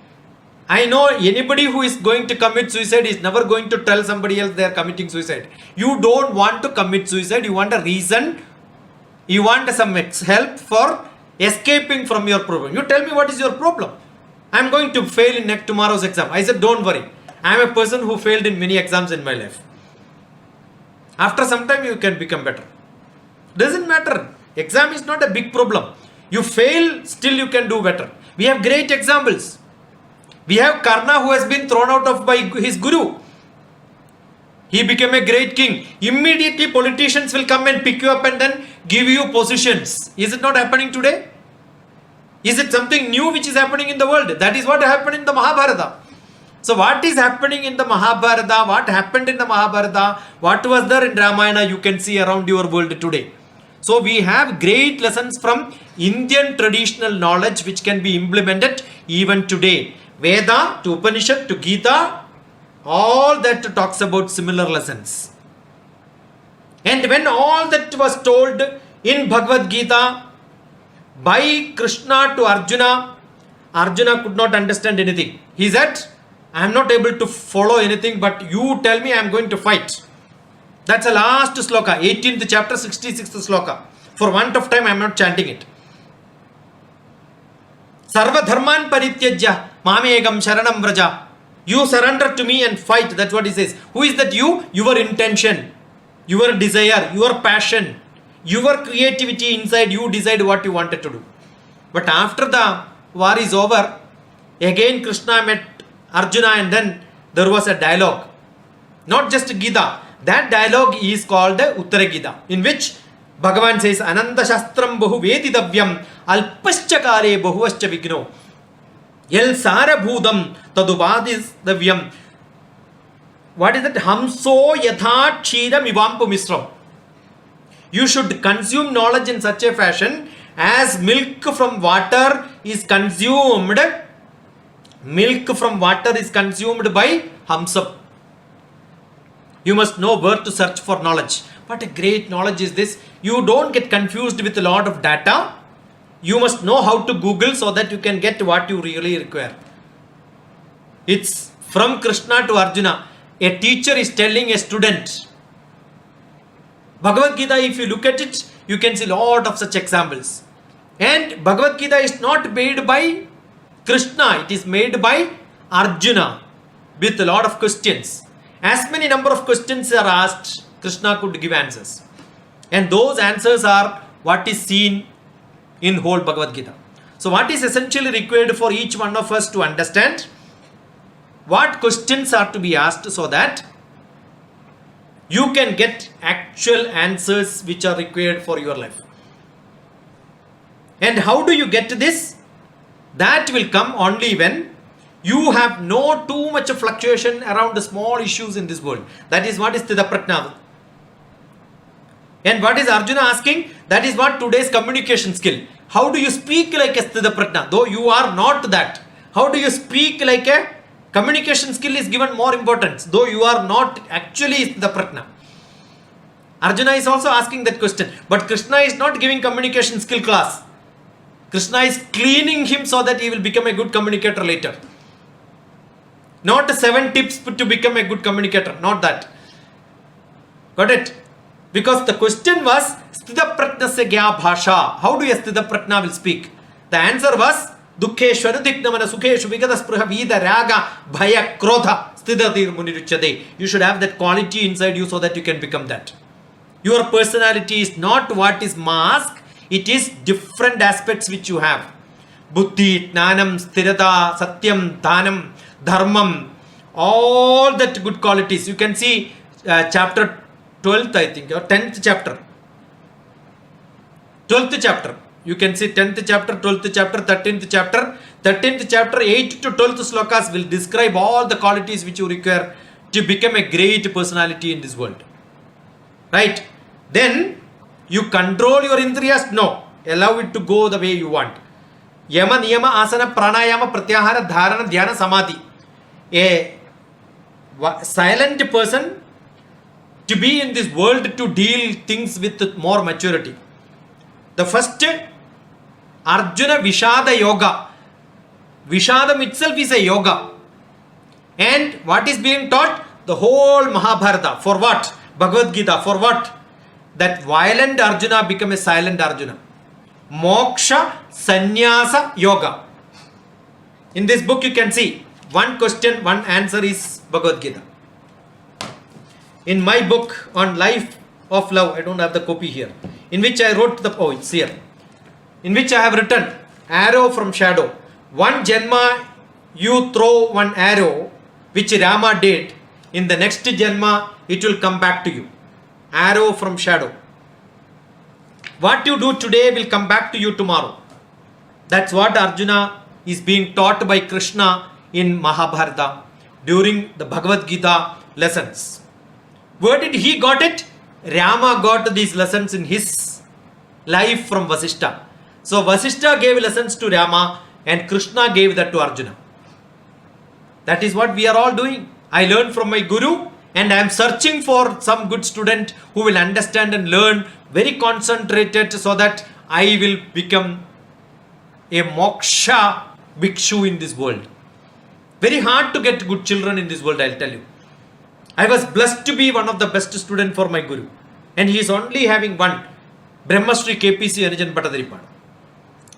I know anybody who is going to commit suicide is never going to tell somebody else they are committing suicide. You don't want to commit suicide. You want a reason. You want some help for escaping from your problem. You tell me what is your problem. I am going to fail in tomorrow's exam. I said, don't worry. I am a person who failed in many exams in my life. After some time you can become better. Doesn't matter. Exam is not a big problem. You fail, still you can do better. We have great examples. We have Karna who has been thrown out of by his guru. He became a great king. Immediately politicians will come and pick you up and then give you positions. Is it not happening today? Is it something new which is happening in the world? That is what happened in the Mahabharata. So what is happening in the Mahabharata? What happened in the Mahabharata? What was there in Ramayana? You can see around your world today. So we have great lessons from Indian traditional knowledge which can be implemented even today. Veda to Upanishad to Gita, all that talks about similar lessons. And when all that was told in Bhagavad Gita by Krishna to Arjuna, Arjuna could not understand anything. He said, I am not able to follow anything, but you tell me I am going to fight. That's the last sloka, 18th chapter, 66th sloka. For want of time, I am not chanting it. Sarva dharman parityajya mamegam sharanam vraja. You surrender to me and fight. That's what he says. Who is that you? Your intention, your desire, your passion, your creativity inside. You decide what you wanted to do. But after the war is over, again Krishna met Arjuna and then there was a dialogue. Not just Gita. That dialogue is called the Uttara Gita, in which Bhagavan says, Ananta Shastram Bahu Vedidavyam Alpascha Kale Bahuvascha Vigno. Yel sarabhudam tadupadidavyam. What is that? Hamso yatha kshiram ivampu misram. You should consume knowledge in such a fashion as milk from water is consumed. Milk from water is consumed by Hamsam. You must know where to search for knowledge. What a great knowledge is this. You don't get confused with a lot of data. You must know how to Google so that you can get what you really require. It's from Krishna to Arjuna. A teacher is telling a student. Bhagavad Gita, if you look at it, you can see a lot of such examples. And Bhagavad Gita is not made by Krishna, it is made by Arjuna with a lot of questions. As many number of questions are asked, Krishna could give answers. And those answers are what is seen in whole Bhagavad Gita. So what is essentially required for each one of us to understand? What questions are to be asked so that you can get actual answers which are required for your life. And how do you get this? That will come only when you have no too much of fluctuation around the small issues in this world. That is what is Sthita Prajna. And what is Arjuna asking? That is what today's communication skill. How do you speak like a Sthita Prajna? Though you are not that. How do you speak like a communication skill is given more importance, though you are not actually the Pratna. Arjuna is also asking that question, but Krishna is not giving communication skill class. Krishna is cleaning him so that he will become a good communicator later. Not 7 tips to become a good communicator, not that. Got it? Because the question was, Sthita Pratna se gya bhasha. How do a Sthita Pratna will speak? The answer was, Dukheshwara Diknamana Sukheshu Vigada Spruha Vida Raga Bhaya Krodha Sthidatir Muniruchade. You should have that quality inside you so that you can become that. Your personality is not what is masked, it is different aspects which you have. Buddhi, Jnanam, Sthirata, Satyam, Dhanam, Dharmam, all that good qualities. You can see chapter 12th, I think, or 10th chapter. 12th chapter. You can see 10th chapter, 12th chapter, 13th chapter. 13th chapter, 8 to 12th slokas will describe all the qualities which you require to become a great personality in this world. Right? Then you control your indriyas? No. Allow it to go the way you want. Yama, Niyama, Asana, Pranayama, Pratyahara, Dharana, Dhyana, Samadhi. A silent person to be in this world to deal things with more maturity. The first, Arjuna Vishada Yoga. Vishadam itself is a yoga. And what is being taught? The whole Mahabharata. For what? Bhagavad Gita. For what? That violent Arjuna become a silent Arjuna. Moksha Sannyasa Yoga. In this book you can see, one question, one answer is Bhagavad Gita. In my book on life of love, I don't have the copy here, in which I wrote the, oh it's here, in which I have written arrow from shadow. One Janma you throw one arrow which Rama did, in the next Janma it will come back to you. Arrow from shadow. What you do today will come back to you tomorrow. That's what Arjuna is being taught by Krishna in Mahabharata during the Bhagavad Gita lessons. Where did he got it? Rama got these lessons in his life from Vasishtha. So Vasishtha gave lessons to Rama and Krishna gave that to Arjuna. That is what we are all doing. I learned from my guru and I am searching for some good student who will understand and learn very concentrated so that I will become a moksha bhikshu in this world. Very hard to get good children in this world, I'll tell you. I was blessed to be one of the best students for my guru. And he is only having one, Brahmashri KPC Anijan Patadaripada.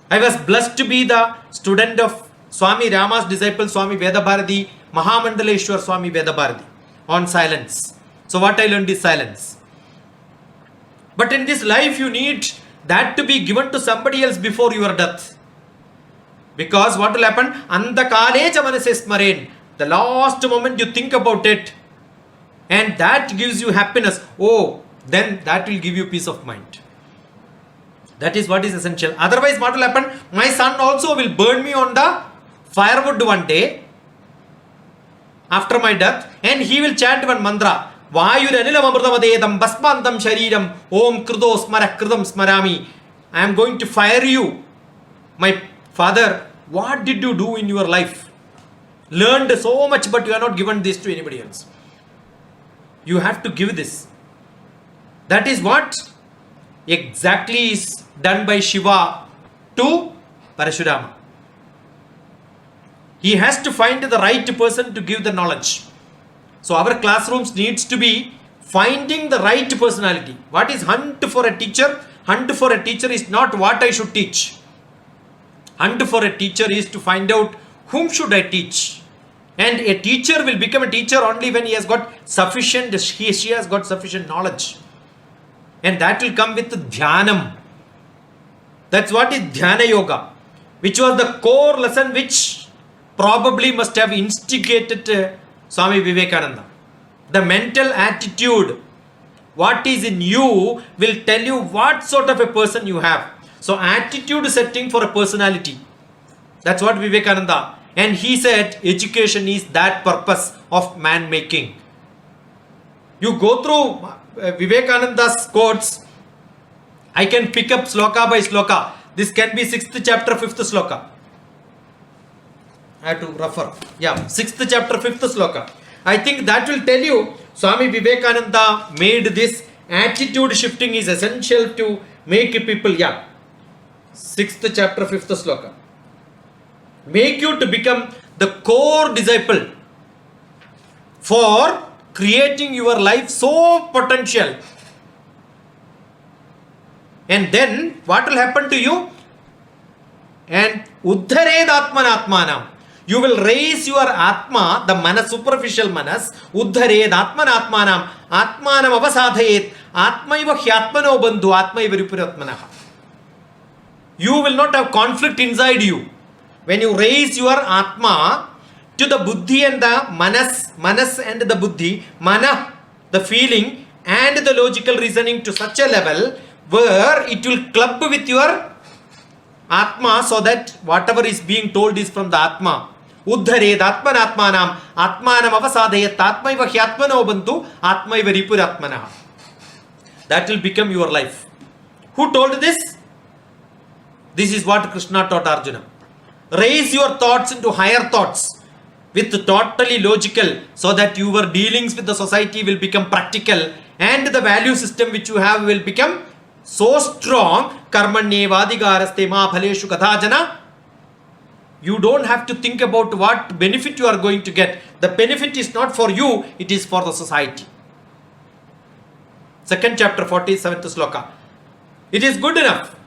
I was blessed to be the student of Swami Rama's disciple, Swami Vedabharati, Mahamandaleshwar Swami Vedabharati on silence. So what I learned is silence. But in this life you need that to be given to somebody else before your death. Because what will happen? Andakale chamanase smaren. The last moment you think about it and that gives you happiness. Oh, then that will give you peace of mind. That is what is essential. Otherwise what will happen? My son also will burn me on the firewood one day after my death, and he will chant one mantra. Vayuranilamamritamadedam basmantam shariram om krido smara kridam smarami. I am going to fire you. My father, what did you do in your life? Learned so much, but you are not given this to anybody else. You have to give this. That is what exactly is done by Shiva to Parashurama. He has to find the right person to give the knowledge. So our classrooms needs to be finding the right personality. What is hunt for a teacher? Hunt for a teacher is not what I should teach. Hunt for a teacher is to find out whom should I teach. And a teacher will become a teacher only when he has got sufficient, she has got sufficient knowledge. And that will come with dhyanam. That's what is dhyana yoga, which was the core lesson which probably must have instigated Swami Vivekananda. The mental attitude, what is in you will tell you what sort of a person you have. So attitude setting for a personality. That's what Vivekananda. And he said education is that purpose of man making. You go through Vivekananda's quotes. I can pick up sloka by sloka. This can be 6th chapter 5th sloka. I have to refer. Yeah, 6th chapter 5th sloka. I think that will tell you Swami Vivekananda made this attitude shifting is essential to make people, 6th chapter 5th sloka. Make you to become the core disciple for creating your life so potential. And then what will happen to you? And uddhared atmanatmanam. You will raise your atma, the manas, superficial manas, uddhared atmanatmanam, atmanam avasadhayet, atmaiva hyatmano bandhu, atmaiva ripuratmanaha. You will not have conflict inside you. When you raise your atma to the buddhi and the manas and the buddhi, mana, the feeling and the logical reasoning to such a level where it will club with your atma so that whatever is being told is from the atma. Uddhared atmanatmanam atmanam avasadhayat atmaiva hyatmano bantu atmaiva ripuratmanaha. That will become your life. Who told this? This is what Krishna taught Arjuna. Raise your thoughts into higher thoughts with totally logical so that your dealings with the society will become practical and the value system which you have will become so strong. Karmanyevadhigaraste ma phaleshu kathajana. You don't have to think about what benefit you are going to get. The benefit is not for you, it is for the society. 2nd chapter 47th sloka. It is good enough.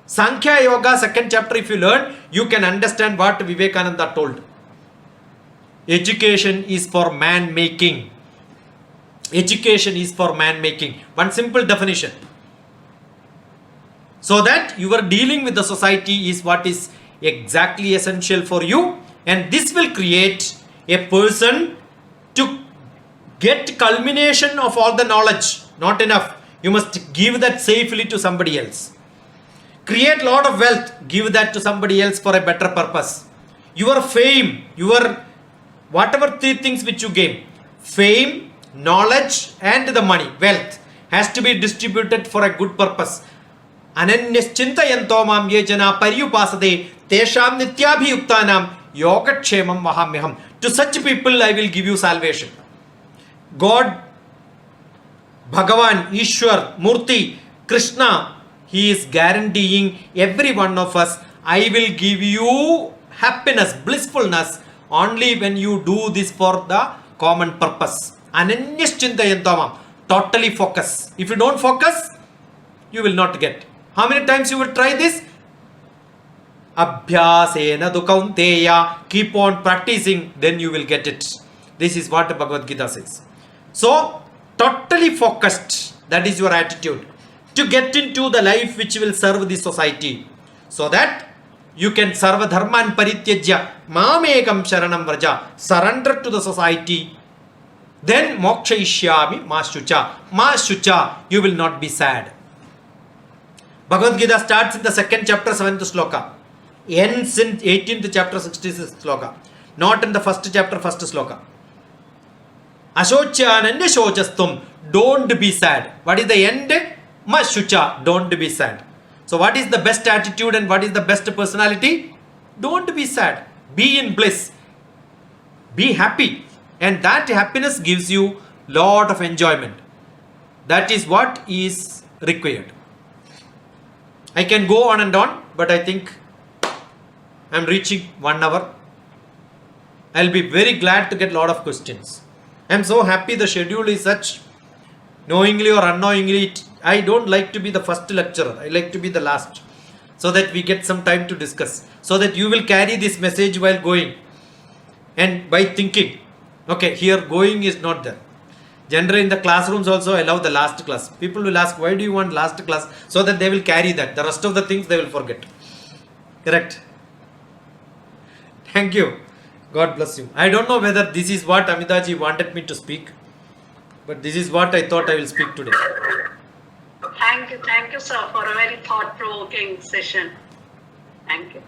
Sankhya Yoga 2nd chapter, if you learn, you can understand what Vivekananda told. Education is for man making. Education is for man making. One simple definition. So that your dealing with the society is what is exactly essential for you, and this will create a person to get culmination of all the knowledge. Not enough. You must give that safely to somebody else. Create lot of wealth, give that to somebody else for a better purpose. Your fame, your whatever 3 things which you gain, fame, knowledge and the money, wealth has to be distributed for a good purpose. Ananyaschintayanto mam ye jana paryupasade tesham nityabhiyuktanam yogatshemam vahamyaham. To such people I will give you salvation. God, Bhagavan, Ishwar, Murti, Krishna, He is guaranteeing every one of us, I will give you happiness, blissfulness only when you do this for the common purpose. Ananyaschintayantamam. Totally focus. If you don't focus, you will not get. How many times you will try this? Abhyasena tu kaunteya. Keep on practicing, then you will get it. This is what the Bhagavad Gita says. So, totally focused. That is your attitude. To get into the life which will serve the society. So that you can sarva dharman parityajya mamekam sharanam vraja. Surrender to the society. Then moksha ishyami mashucha. Mashucha, you will not be sad. Bhagavad Gita starts in the 2nd chapter 7th sloka. ends in 18th chapter 66th sloka, not in the first chapter first sloka. Ashochananya shochastum, don't be sad. What is the end? Mashucha, don't be sad. So what is the best attitude and what is the best personality? Don't be sad. Be in bliss. Be happy. And that happiness gives you lot of enjoyment. That is what is required. I can go on and on, but I think I am reaching 1 hour. I'll be very glad to get lot of questions. I am so happy the schedule is such, knowingly or unknowingly, I don't like to be the first lecturer. I like to be the last, so that we get some time to discuss, so that you will carry this message while going, and by thinking, okay, here going is not there. Generally in the classrooms also I love the last class. People will ask, why do you want last class? So that they will carry that. The rest of the things they will forget. Correct? Thank you. God bless you. I don't know whether this is what Amidaji wanted me to speak, but this is what I thought I will speak today. Thank you, sir, for a very thought-provoking session. Thank you.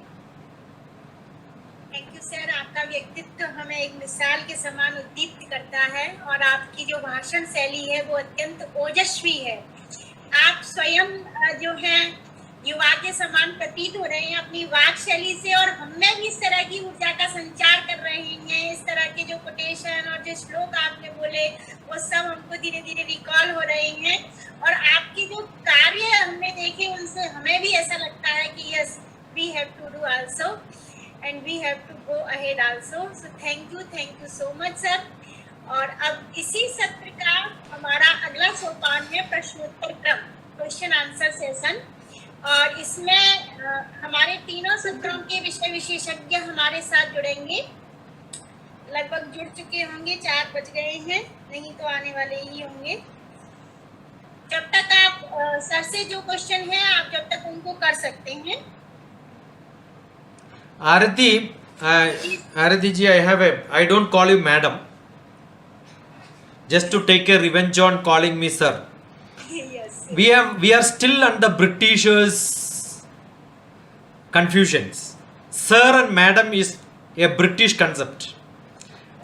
Thank you sir, आपका व्यक्तित्व हमें एक मिसाल के समान उद्दीप्त करता है और आपकी जो भाषण शैली है वो अत्यंत ओजस्वी है। आप स्वयं जो है युवा के समान प्रतीत हो रहे हैं अपनी वाक शैली से, और हमें भी इस तरह की ऊर्जा का संचार कर रहे हैं। इस तरह के जो कोटेशन और जो श्लोक आपने बोले वो सब हमको धीरे धीरे रिकॉल हो रहे हैं, और आपकी जो कार्य हमने देखे उनसे हमें भी ऐसा लगता है कि yes, we have to do also and we have to go ahead also. So thank you so much sir. और अब इसी सत्र का हमारा अगला सोपान है प्रश्नोत्तर क्रम, क्वेश्चन आंसर सेशन, और इसमें हमारे तीनों सत्रों के विषय विशेषज्ञ हमारे साथ जुड़ेंगे। लगभग जुड़ चुके होंगे, 4 बज गए हैं, नहीं तो आने वाले ही होंगे। जब तक आप सर से जो क्वेश्चन है आप जब तक उनको कर सकते हैं। Arati ji, I don't call you madam, just to take a revenge on calling me sir. Yes. We are still under Britishers' confusions. Sir and madam is a British concept.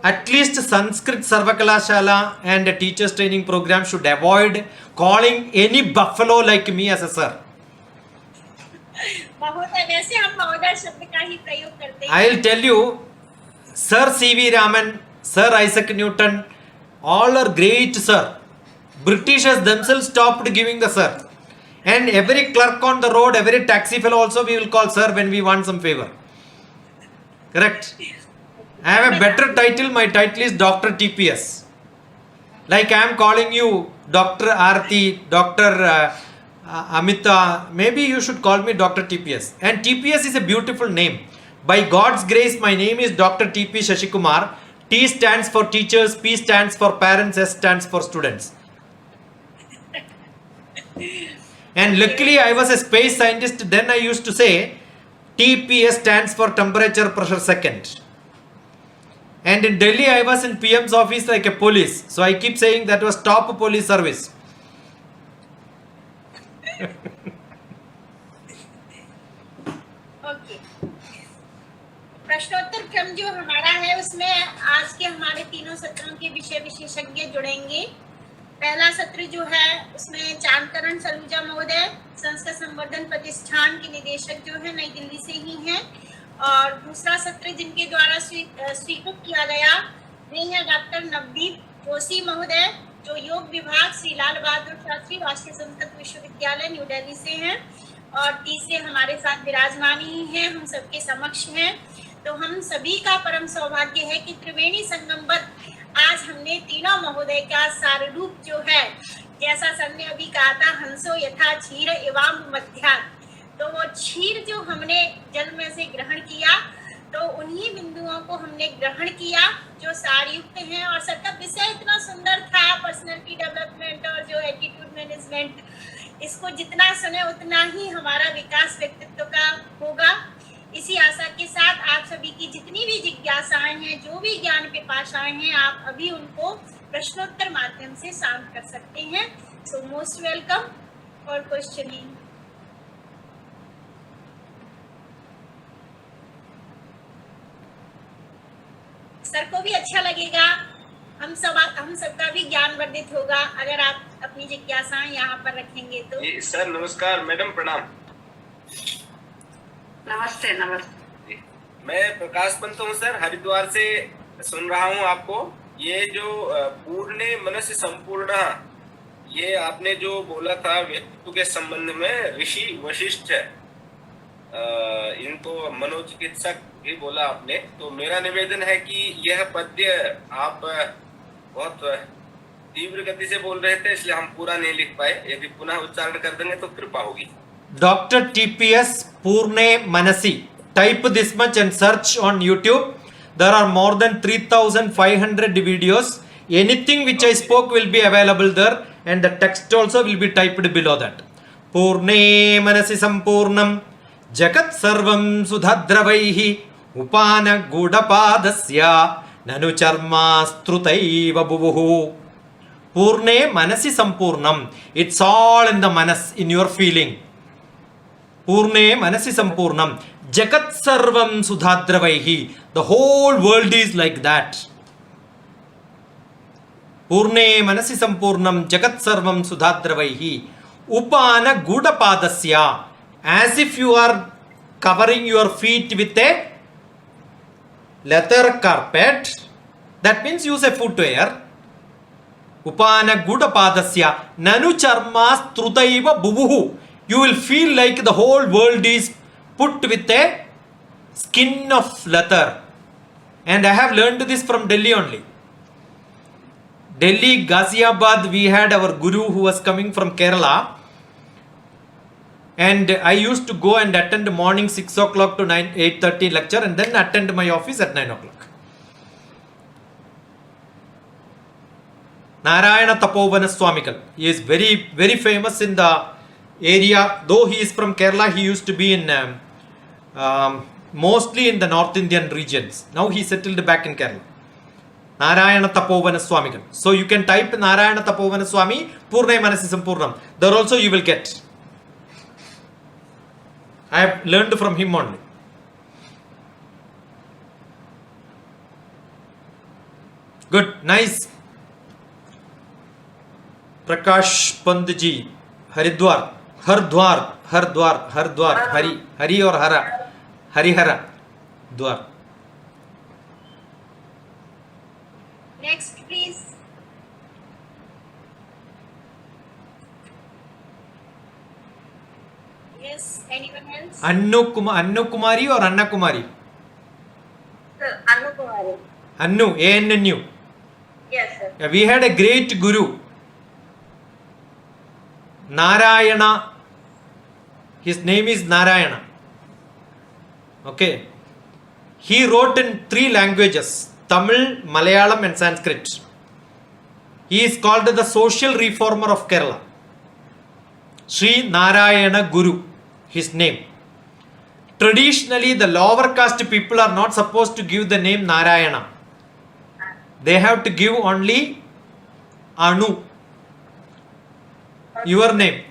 At least Sanskrit Sarvakalashala and a teachers training program should avoid calling any buffalo like me as a sir. वैसे हम महोदय शब्द का ही प्रयोग करते हैं। I'll tell you, Sir C.V. Raman, Sir Isaac Newton, all are great sir. Britishers themselves stopped giving the sir. And every clerk on the road, every taxi fellow also we will call sir when we want some favor. Correct? I have a better title. My title is DrTPS. Like I am calling you Dr. Arti, Dr. Amita, maybe you should call me DrTPS. And TPS is a beautiful name. By God's grace, my name is Dr. T.P. Shashikumar. T stands for teachers, P stands for parents, S stands for students. And luckily I was a space scientist. Then I used to say TPS stands for temperature pressure second. And in Delhi I was in PM's office like a police. So I keep saying that was top police service. Okay, प्रश्नोत्तर क्रम जो हमारा है उसमें आज के हमारे तीनों सत्रों के विषय विशेषज्ञ जुड़ेंगे। पहला सत्र जो है उसमें चांदकरण सलूजा महोदय, संस्कृत संवर्धन प्रतिष्ठान के निदेशक जो है नई दिल्ली से ही हैं, और दूसरा सत्र जिनके द्वारा स्वीकृत किया गया वे हैं डॉक्टर नवदीप जोशी महोदय, जो योग विभाग श्री लाल बहादुर शास्त्री राष्ट्रीय संस्कृत विश्वविद्यालय न्यू दिल्ली से हैं, और तीसरे हमारे साथ विराजमान ही हैं, हम सबके समक्ष हैं। तो हम सभी का परम सौभाग्य है कि त्रिवेणी संगमबद्ध आज हमने तीनों महोदय का साररूप जो है, जैसा सर ने अभी कहा था, हंसो यथा क्षीर एवं मध्याह्न, तो वो क्षीर जो हमने जल में से ग्रहण किया, तो उन्हीं बिंदुओं को हमने ग्रहण किया जो सारयुक्त हैं। और सर का विषय इतना सुंदर था, पर्सनैलिटी डेवलपमेंट और जो एटीट्यूड मैनेजमेंट, इसको जितना सुने उतना ही हमारा विकास व्यक्तित्व का होगा। इसी आशा के साथ आप सभी की जितनी भी जिज्ञासाएं हैं, जो भी ज्ञान पिपासाएं हैं, आप अभी उनको प्रश्नोत्तर माध्यम से शांत कर सकते हैं। So most welcome for questioning. Sir को भी अच्छा लगेगा, हम सबका भी ज्ञान वर्धित होगा अगर आप अपनी जिज्ञासा यहाँ पर रखेंगे तो। सर नमस्कार, मैडम प्रणाम। नमस्ते नमस्ते। मैं प्रकाश पंत हूँ सर, हरिद्वार से सुन रहा हूँ आपको। ये जो पूर्ण मनस्य संपूर्ण, ये आपने जो बोला था व्यक्तित्व के संबंध में, ऋषि वशिष्ठ इनको मनोचिकित्सक भी बोला आपने, तो मेरा निवेदन है कि यह पद्य आप बहुत तीव्र गति से बोल रहे थे, इसलिए हम पूरा नहीं लिख पाए। यदि पुनः उच्चारण कर देंगे तो कृपा होगी। DrTPS Purne Manasi. Type this much and search on YouTube. There are more than 3,500 videos. Anything which I spoke will be available there, and the text also will be typed below that. Purne Manasi Sampurnam Jagat Sarvam Sudhadravaihi Upana Gudapadasya Nanu Charma Strutaiva Buvuhu. Purne Manasi Sampurnam. It's all in the manas, in your feeling. Purne Manasi Sampurnam Jagat Sarvam Sudhadravaihi. The whole world is like that. Purne Manasi Sampurnam Jagat Sarvam Sudhadravaihi Upana Gudapadasya. As if you are covering your feet with a leather carpet. That means use a footwear. Upana Gudapadasya Nanu Charma Strutaiva Buvuhu. You will feel like the whole world is put with a skin of leather. And I have learned this from Delhi only. Delhi, Ghaziabad, we had our guru who was coming from Kerala. And I used to go and attend morning 6 o'clock to 8:30 lecture, and then attend my office at 9 o'clock. Narayana Tapovana Swamikal. He is very, very famous in the area. Though he is from Kerala, he used to be in mostly in the North Indian regions. Now he settled back in Kerala. Narayana Tapovana Swamikal. So you can type Narayana Tapovana Swami Purne Manasi Sampurnam. There also you will get. I have learned from him only. Good, nice. Prakash Pandji, Haridwar, Hardwar, Hari or Hara, Harihara, Dwar. Next, please. Yes, anyone else? Annu Kumari or Anna Kumari? Sir, Anu Kumari. Annu, ANNU. Yes, sir. Yeah, we had a great guru, Narayana. His name is Narayana. Okay. He wrote in 3 languages, Tamil, Malayalam and Sanskrit. He is called the social reformer of Kerala. Sri Narayana Guru, his name. Traditionally, the lower caste people are not supposed to give the name Narayana. They have to give only Anu, your name.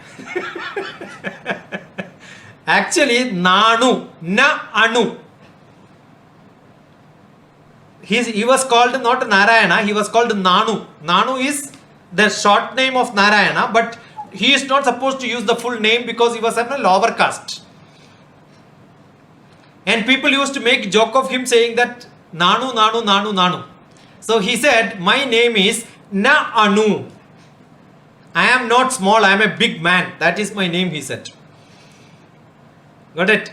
Actually, Nanu, Na Anu. He was called not Narayana, he was called Nanu. Nanu is the short name of Narayana, but he is not supposed to use the full name because he was in a lower caste. And people used to make joke of him saying that Nanu, Nanu, Nanu, Nanu. So he said, my name is Na Anu. I am not small, I am a big man. That is my name, he said. Got it?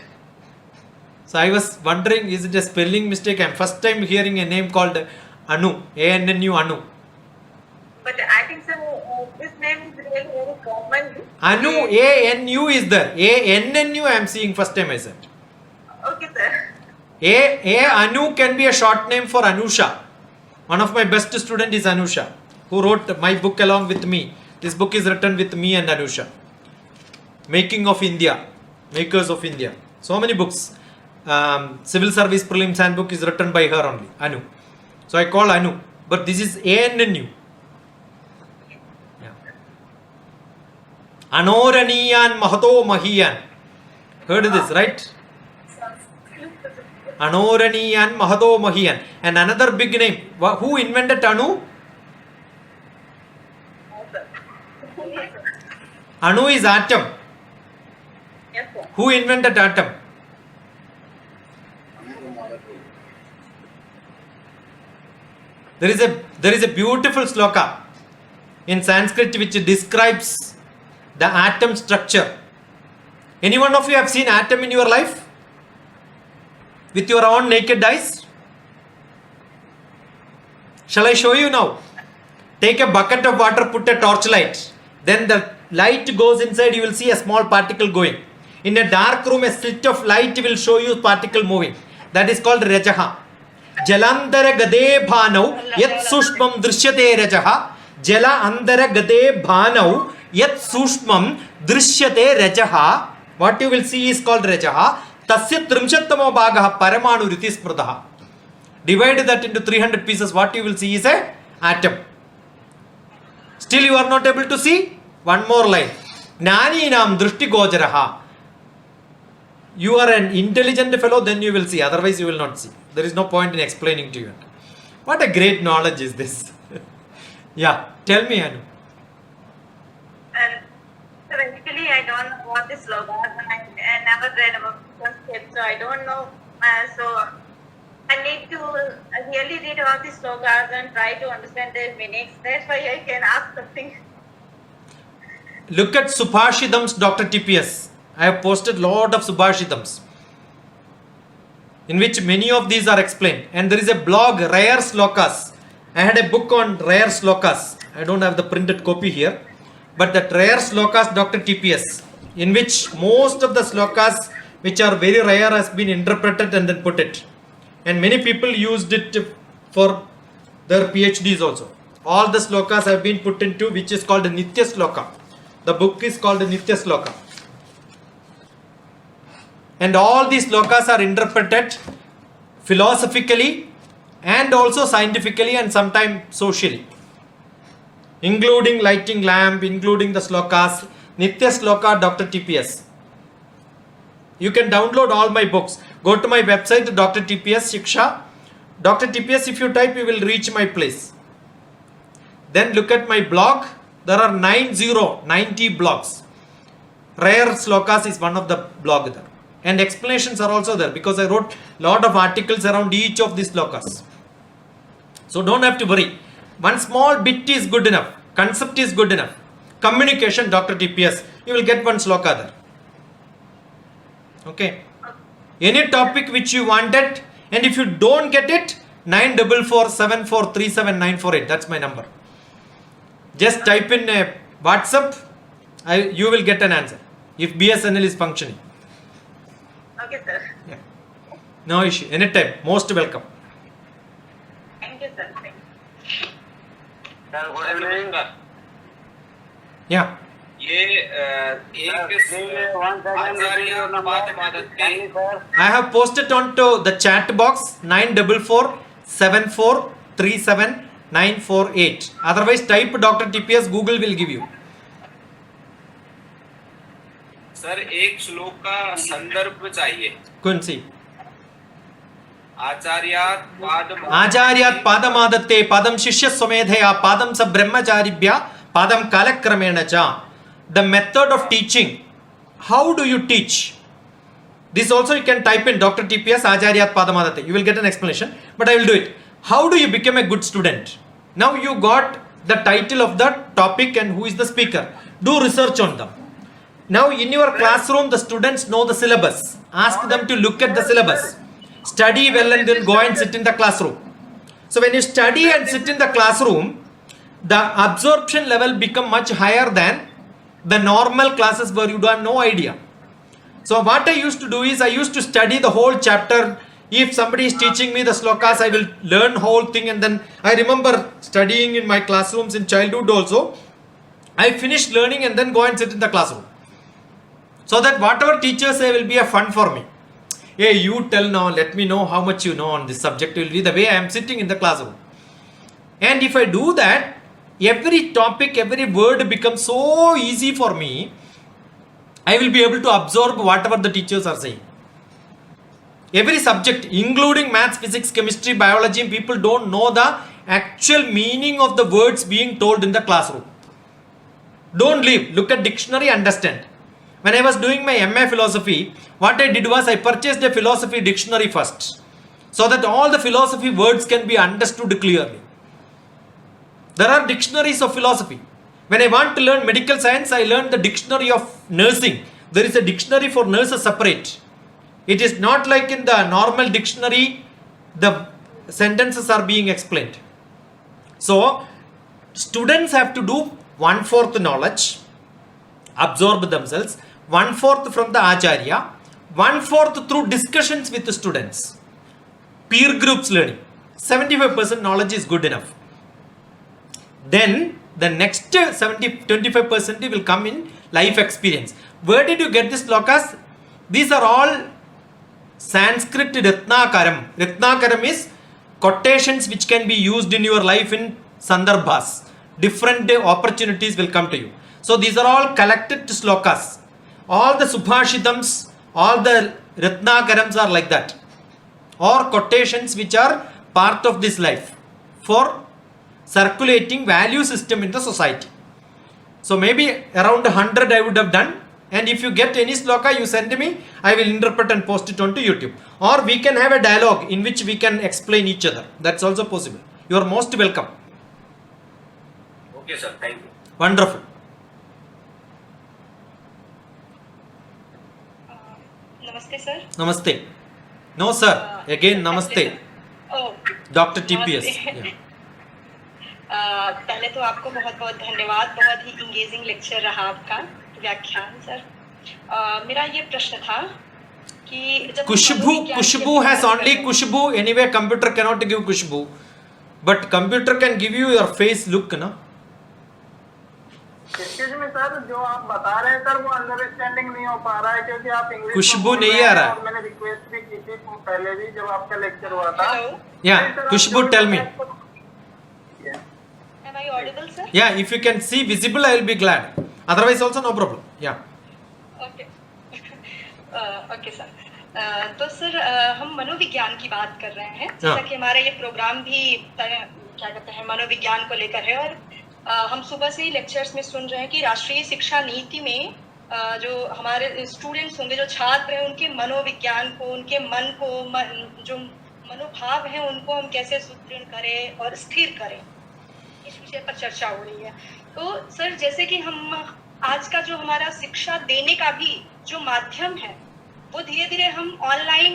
So I was wondering, is it a spelling mistake? I am first time hearing a name called Anu, ANNU Anu. But I think so. This name is really very common. Anu, ANU is there. ANNU I am seeing first time I said. Okay, sir. Anu can be a short name for Anusha. One of my best student is Anusha, who wrote my book along with me. This book is written with me and Anusha. Making of India, Makers of India. So many books. Civil Service Prelims Handbook is written by her only, Anu. So I call Anu, but this is ANNU. Yeah. Anoraniyan Mahato Mahiyan. Heard this, right? Anoraniyan Mahado Mahiyan. And another big name. Who invented Anu? Anu is atom. Yes, sir. Who invented atom? There is a beautiful sloka in Sanskrit which describes the atom structure. Any one of you have seen atom in your life? With your own naked eyes? Shall I show you now? Take a bucket of water, put a torchlight. Then the light goes inside, you will see a small particle going. In a dark room, a slit of light will show you particle moving. That is called Rajaha. Jalandara Gade Bhanau Yat Sushmam Drishyate Rajaha. Jala Andara Gade Bhanau Yat Sushmam Drishyate Rajaha. What you will see is called Rajaha. Tasya Trimshattamo Bhagaha Paramanu Ritis Pradaha. Divide that into 300 pieces. What you will see is a atom. Still you are not able to see? One more line. Jnaninam Drishti Gojaraha. You are an intelligent fellow, then you will see. Otherwise you will not see. There is no point in explaining to you. What a great knowledge is this. Yeah, tell me, Anu. And so basically, I don't know what this logo is, and I never read about it, so I don't know. So I need to really read all these slogans and try to understand their meanings. That's why I can ask something. Look at Subhashitams, DrTPS. I have posted lot of Subhashitams in which many of these are explained. And there is a blog, Rare Slokas. I had a book on Rare Slokas. I don't have the printed copy here. But that Rare Slokas, DrTPS, in which most of the slokas which are very rare has been interpreted and then put it. And many people used it for their PhDs also. All the slokas have been put into which is called a Nitya Sloka. The book is called a Nitya Sloka. And all these slokas are interpreted philosophically and also scientifically and sometimes socially. Including lighting lamp, including the slokas, Nitya Sloka, DrTPS. You can download all my books. Go to my website, DrTPS Shiksha. DrTPS, if you type, you will reach my place. Then look at my blog. There are 90 blogs. Rare Slokas is one of the blog there. And explanations are also there because I wrote a lot of articles around each of these slokas. So don't have to worry. One small bit is good enough. Concept is good enough. Communication, DrTPS. You will get one sloka there. Okay. Any topic which you wanted, and if you don't get it, 9447437948. That's my number. Just type in a WhatsApp. You will get an answer if BSNL is functioning. Okay, sir. Yeah. No issue. Anytime. Most welcome. Thank you, sir. Thank you. Sir good evening sir Yeah. ये एक आचार्य पाद मादत्ते I have posted onto the chat box 9447437948. Otherwise type DrTPS, Google will give you. Sir एक श्लोक का संदर्भ चाहिए कौन सी? आचार्यात् पादमादत्ते पादम शिष्य स्वमेधया पादम स ब्रह्मचारिभ्य पादम कालक्रमेण च. The method of teaching. How do you teach? This also you can type in DrTPS Acharyat Padamadatte. You will get an explanation, but I will do it. How do you become a good student? Now you got the title of the topic and who is the speaker. Do research on them. Now in your classroom, the students know the syllabus. Ask them to look at the syllabus. Study well and then go and sit in the classroom. So when you study and sit in the classroom, the absorption level become much higher than the normal classes where you have no idea. So what I used to do is I used to study the whole chapter. If somebody is teaching me the slokas, I will learn whole thing, and then I remember studying in my classrooms in childhood also. I finished learning and then go and sit in the classroom. So that whatever teachers say will be a fun for me. Hey, you tell now, let me know how much you know on this subject. Will be the way I am sitting in the classroom. And if I do that, every topic, every word becomes so easy for me. I will be able to absorb whatever the teachers are saying. every subject including maths, physics, chemistry, biology, people don't know the actual meaning of the words being told in the classroom. Don't leave, look at dictionary, understand. When I was doing my MA philosophy, what I did was I purchased a philosophy dictionary first, so that all the philosophy words can be understood clearly. There are dictionaries of philosophy. When I want to learn medical science, I learned the dictionary of nursing. There is a dictionary for nurses separate. It is not like in the normal dictionary, the sentences are being explained. So, students have to do 1/4 knowledge, absorb themselves, 1/4 from the Acharya, 1/4 through discussions with the students. Peer groups learning. 75% knowledge is good enough. Then the next 25% will come in life experience. Where did you get this lokas? These are all Sanskrit Ratnakaram. Ratnakaram is quotations which can be used in your life in Sandarbhas. Different opportunities will come to you. So these are all collected slokas. All the Subhashitams, all the Ratnakarams are like that. Or quotations which are part of this life for circulating value system in the society. So maybe around 100 I would have done, and if you get any sloka you send me, I will interpret and post it onto YouTube. Or we can have a dialogue in which we can explain each other. That's also possible. You are most welcome. Okay, sir. Thank you. Wonderful. Namaste, sir. Namaste. No, sir. Again, namaste. Oh, DrTPS. नमस्ते। Yeah. पहले तो आपको बहुत बहुत धन्यवाद, बहुत ही engaging lecture रहा आपका व्याख्यान सर। मेरा ये प्रश्न था कि जब Kushbu has only Kushbu. Anyway, computer cannot give Kushbu, but computer can give you your face look, na? Excuse me sir, जो आप बता रहे हैं सर वो अंडरस्टैंडिंग नहीं हो पा रहा है, क्योंकि आप इंग्लिश खुशबू नहीं आ रहा। मैंने रिक्वेस्ट भी की थी पहले भी जब आपका लेक्चर हुआ था। Hello, Yeah, Kushbu, tell me. am I audible sir? Yeah, if you can see visible, I will be glad. Otherwise, also no problem. Yeah. Okay okay sir. तो सर हम मनोविज्ञान की बात कर रहे हैं, जैसा कि हमारा ये प्रोग्राम भी क्या कहते हैं मनोविज्ञान को लेकर है, और हम सुबह से ही लेक्चर्स में सुन रहे हैं कि राष्ट्रीय शिक्षा नीति में जो हमारे स्टूडेंट्स होंगे, जो छात्र हैं, उनके मनोविज्ञान को, उनके मन को, जो मनोभाव हैं उनको हम कैसे सुदृढ़ करें और स्थिर करें, इस विषय पर चर्चा हो रही है। तो सर जैसे कि हम आज का जो हमारा शिक्षा देने का भी जो माध्यम है वो धीरे धीरे हम ऑनलाइन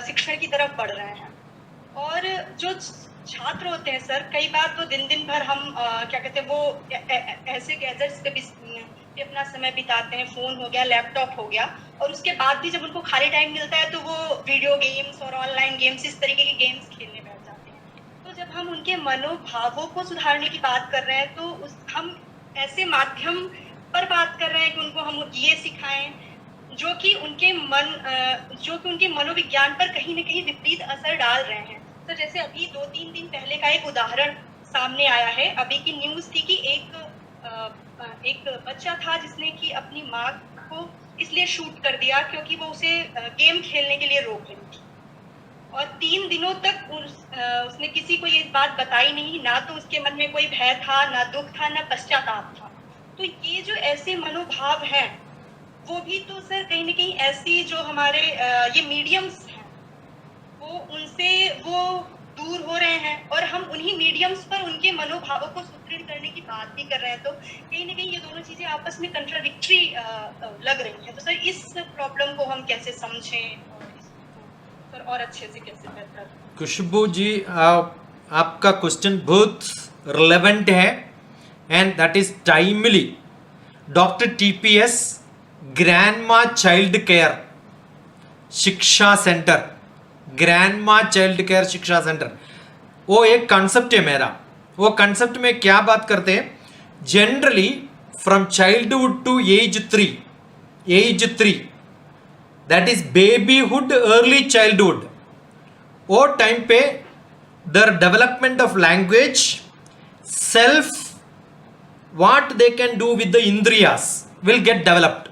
शिक्षण की तरफ बढ़ रहे हैं, और जो छात्र होते हैं सर कई बार तो दिन दिन भर हम क्या कहते हैं वो ऐसे गैजेट्स पे भी अपना समय बिताते हैं, फोन हो गया, लैपटॉप हो गया, और उसके बाद भी जब उनको खाली टाइम मिलता है तो वो वीडियो गेम्स और ऑनलाइन गेम्स, इस तरीके के गेम्स खेलने बैठ जाते हैं। तो जब हम उनके मनोभावों को सुधारने की बात कर रहे हैं तो हम ऐसे माध्यम पर बात कर रहे हैं कि उनको हम ये सिखाएं जो कि उनके मनोविज्ञान पर कहीं ना कहीं विपरीत असर डाल रहे हैं। तो जैसे अभी 2-3 दिन पहले का एक उदाहरण सामने आया है, अभी की न्यूज़ थी कि एक बच्चा था जिसने कि अपनी माँ को इसलिए शूट कर दिया क्योंकि वो उसे गेम खेलने के लिए रोक रही थी, और 3 दिनों तक उसने किसी को ये बात बताई नहीं, ना तो उसके मन में कोई भय था, ना दुख था, ना पश्चाताप था। तो ये जो ऐसे मनोभाव हैं वो भी तो सर कहीं ना कहीं ऐसी जो हमारे ये मीडियम्स हैं वो उनसे वो दूर हो रहे हैं, और हम उन्हीं मीडियम्स पर उनके मनोभावों को सुदृढ़ करने की बात भी कर रहे हैं। तो कहीं ना कहीं ये दोनों चीजें आपस में कंट्राडिक्टरी लग रही हैं। तो सर इस प्रॉब्लम को हम कैसे समझें और इसको सर और अच्छे से कैसे बेहतर। खुशबू जी, आपका क्वेश्चन बहुत रिलेवेंट है and that is timely. DrTPS grandma child care शिक्षा सेंटर, ग्रैंडमा चाइल्ड केयर शिक्षा सेंटर, वो एक कंसेप्ट है मेरा। वो कंसेप्ट में क्या बात करते हैं, generally from childhood to age 3 that is babyhood, early childhood, वो टाइम पे their development of language, self, what they can do with the indriyas will get developed.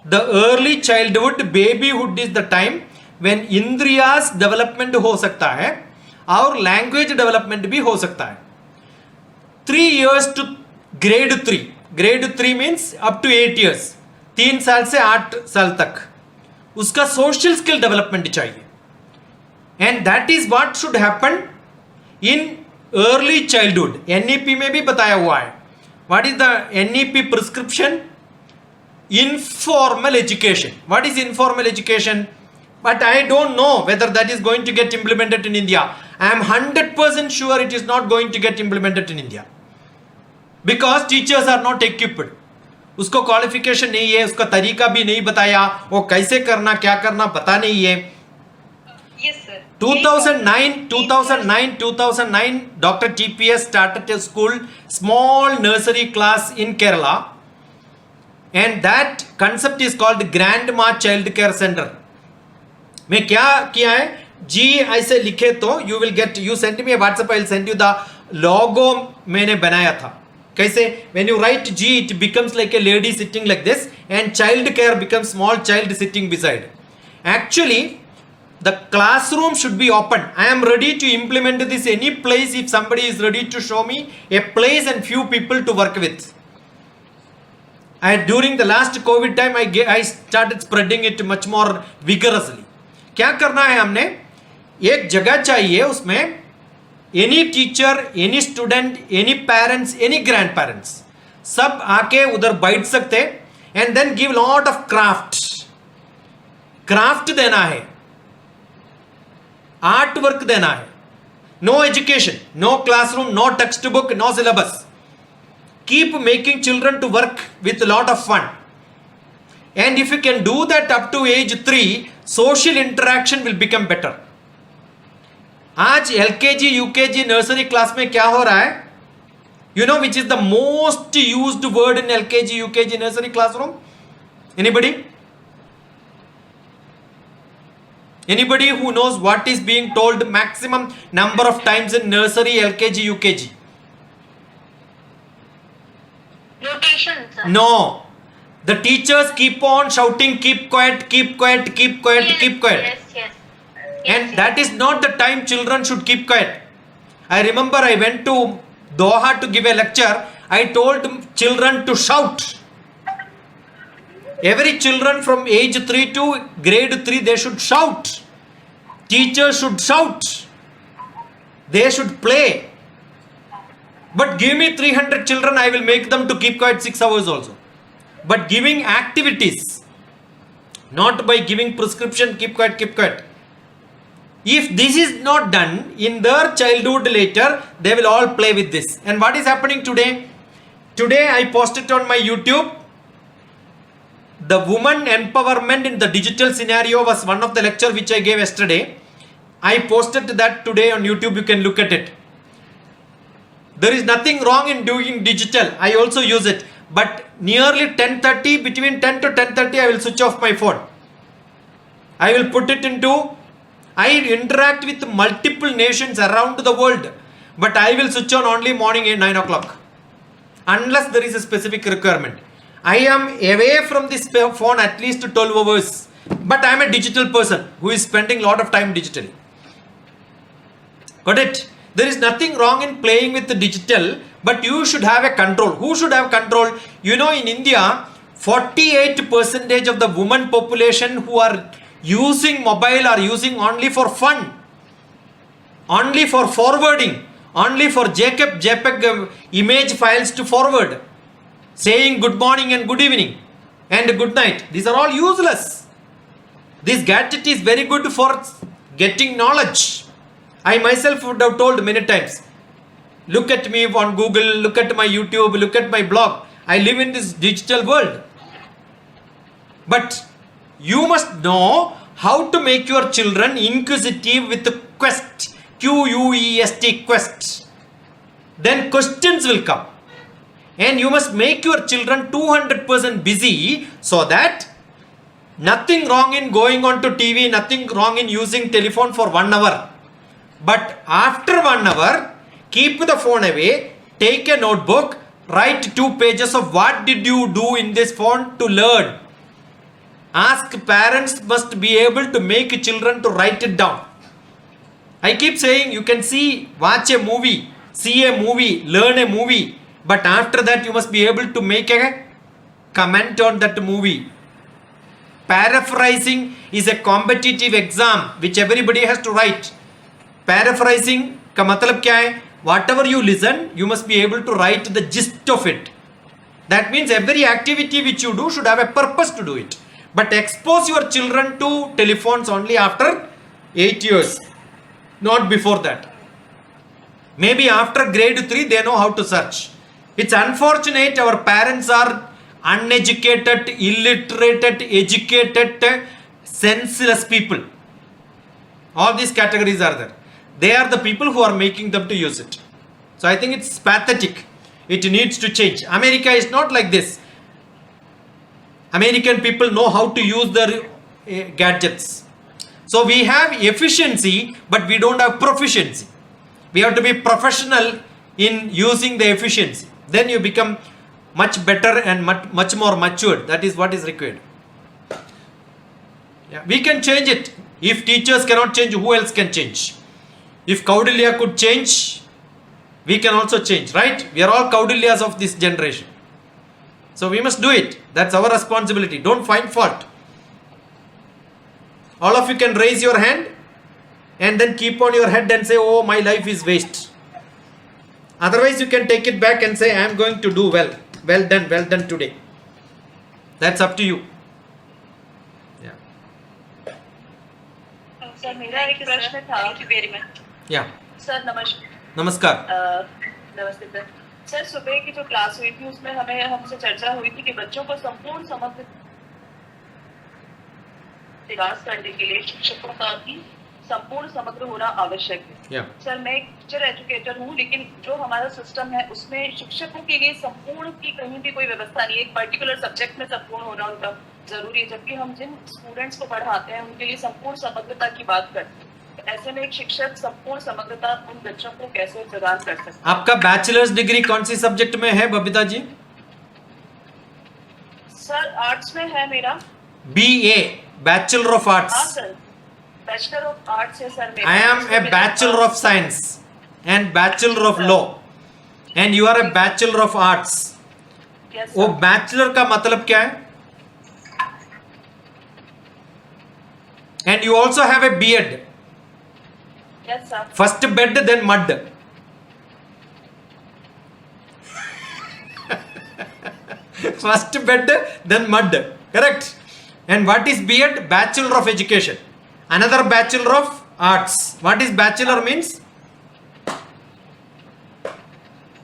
The early childhood, babyhood is the time when इंद्रियास development हो सकता है और language development भी हो सकता है. 3 years to grade 3. Grade 3 means up to 8 years. 3 साल से 8 साल तक उसका सोशल स्किल डेवलपमेंट चाहिए. And that is what should happen in early childhood. NEP में भी बताया हुआ है. What is the NEP prescription? Informal education. What is informal education? But I don't know whether that is going to get implemented in India. I am 100% sure it is not going to get implemented in India because teachers are not equipped. उसको qualification नहीं है, उसका तरीका भी नहीं बताया, वो कैसे करना क्या करना पता नहीं है. Yes, sir. 2009 DrTPS started a school, small nursery class in Kerala, and that concept is called Grandma Child Care Center. मैं क्या किया है, जी ऐसे लिखे तो you will get, you send me a WhatsApp, I will send you the logo मैंने बनाया था. कैसे? when you write G it becomes like a lady sitting like this and child care becomes small child sitting beside. Actually the classroom should be open. I am ready to implement this any place if somebody is ready to show me a place and few people to work with. During the last COVID time I started spreading it much more vigorously. क्या करना है हमने? एक जगह चाहिए, उसमें any teacher, any student, any parents, any grandparents सब आके उधर बैठ सकते and then give lot of craft देना है, आर्ट वर्क देना है. No education, no classroom, no textbook, no syllabus. Keep making children to work with a lot of fun. And if you can do that up to age 3, social interaction will become better. आज LKG, UKG, nursery class में क्या हो रहा है? You know which is the most used word in LKG, UKG, nursery classroom? Anybody? Anybody who knows what is being told maximum number of times in nursery, LKG, UKG? Notation, sir. No. The teachers keep on shouting, keep quiet, keep quiet, keep quiet, Yes, keep quiet. Yes. And that is not the time children should keep quiet. I remember I went to Doha to give a lecture. I told children to shout. Every children from age 3 to grade 3, they should shout. Teachers should shout. They should play. But give me 300 children, I will make them to keep quiet 6 hours also. But giving activities, not by giving prescription, keep quiet, keep quiet. If this is not done in their childhood later, they will all play with this. And what is happening today? Today I posted on my YouTube. The woman empowerment in the digital scenario was one of the lecture which I gave yesterday. I posted that today on YouTube. You can look at it. There is nothing wrong in doing digital. I also use it. But nearly 10:30, between 10 to 10:30, I will switch off my phone. I will put it into, I interact with multiple nations around the world. But I will switch on only morning at 9 o'clock. Unless there is a specific requirement. I am away from this phone at least 12 hours. But I am a digital person who is spending a lot of time digitally. Got it? There is nothing wrong in playing with the digital, but you should have a control. Who should have control? You know, in India, 48% of the women population who are using mobile are using only for fun, only for forwarding, only for JPEG image files to forward, saying good morning and good evening and good night. These are all useless. This gadget is very good for getting knowledge. I myself would have told many times, look at me on Google, look at my YouTube, look at my blog. I live in this digital world. But you must know how to make your children inquisitive with the quest, Quest, quest. Then questions will come. And you must make your children 200% busy so that nothing wrong in going on to TV, nothing wrong in using telephone for 1 hour. But after 1 hour, keep the phone away, take a notebook, write 2 pages of what did you do in this phone to learn. Ask parents must be able to make children to write it down. I keep saying you can see, watch a movie, see a movie, learn a movie, but after that you must be able to make a comment on that movie. Paraphrasing is a competitive exam which everybody has to write. Paraphrasing का मतलब क्या है? Whatever you listen, you must be able to write the gist of it. That means every activity which you do should have a purpose to do it. But expose your children to telephones only after 8 years, not before that. Maybe after grade 3 they know how to search. It's unfortunate our parents are uneducated, illiterate, educated, senseless people. All these categories are there. They are the people who are making them to use it. So I think it's pathetic. It needs to change. America is not like this. American people know how to use their gadgets. So we have efficiency, but we don't have proficiency. We have to be professional in using the efficiency. Then you become much better and much more matured. That is what is required. Yeah, we can change it. If teachers cannot change, who else can change? If Kaudilya could change, we can also change, right? We are all Kaudilyas of this generation. So we must do it. That's our responsibility. Don't find fault. All of you can raise your hand and then keep on your head and say, oh, my life is waste. Otherwise, you can take it back and say, I am going to do well. Well done today. That's up to you. Yeah. Sir मेरा एक प्रश्न था. Thank you very much. Yeah. Sir नमस्कार. नमस्ते sir. Sir सुबह की जो class हुई थी उसमें हमसे चर्चा हुई थी कि बच्चों को संपूर्ण समग्र विकास करने के लिए शिक्षकों का भी संपूर्ण समग्र होना आवश्यक है. Yeah. सर मैं एक टीचर एजुकेटर हूँ, लेकिन जो हमारा सिस्टम है उसमें शिक्षकों के लिए संपूर्ण की कहीं भी कोई व्यवस्था नहीं है. एक पर्टिकुलर सब्जेक्ट में संपूर्ण होना उनका जरूरी है, जबकि हम जिन स्टूडेंट्स को पढ़ाते हैं उनके लिए संपूर्ण समग्रता की बात करते हैं. ऐसे में एक शिक्षक संपूर्ण समग्रता उन बच्चों को कैसे प्रदान कर सकते हैं? आपका बैचलर्स डिग्री कौन सी सब्जेक्ट में है बबीता जी? सर आर्ट्स में है मेरा. BA, bachelor of arts. हाँ सर, बैचलर ऑफ आर्ट्स है सर मेरा. I am a bachelor of science and bachelor of law and you are a bachelor of arts. Yes, वो sir. बैचलर का मतलब क्या है? And you also have a B.Ed. Yes, sir. First bed, then mud. First bed, then mud. Correct? And what is B.Ed? Bachelor of Education. Another Bachelor of Arts. What is Bachelor means?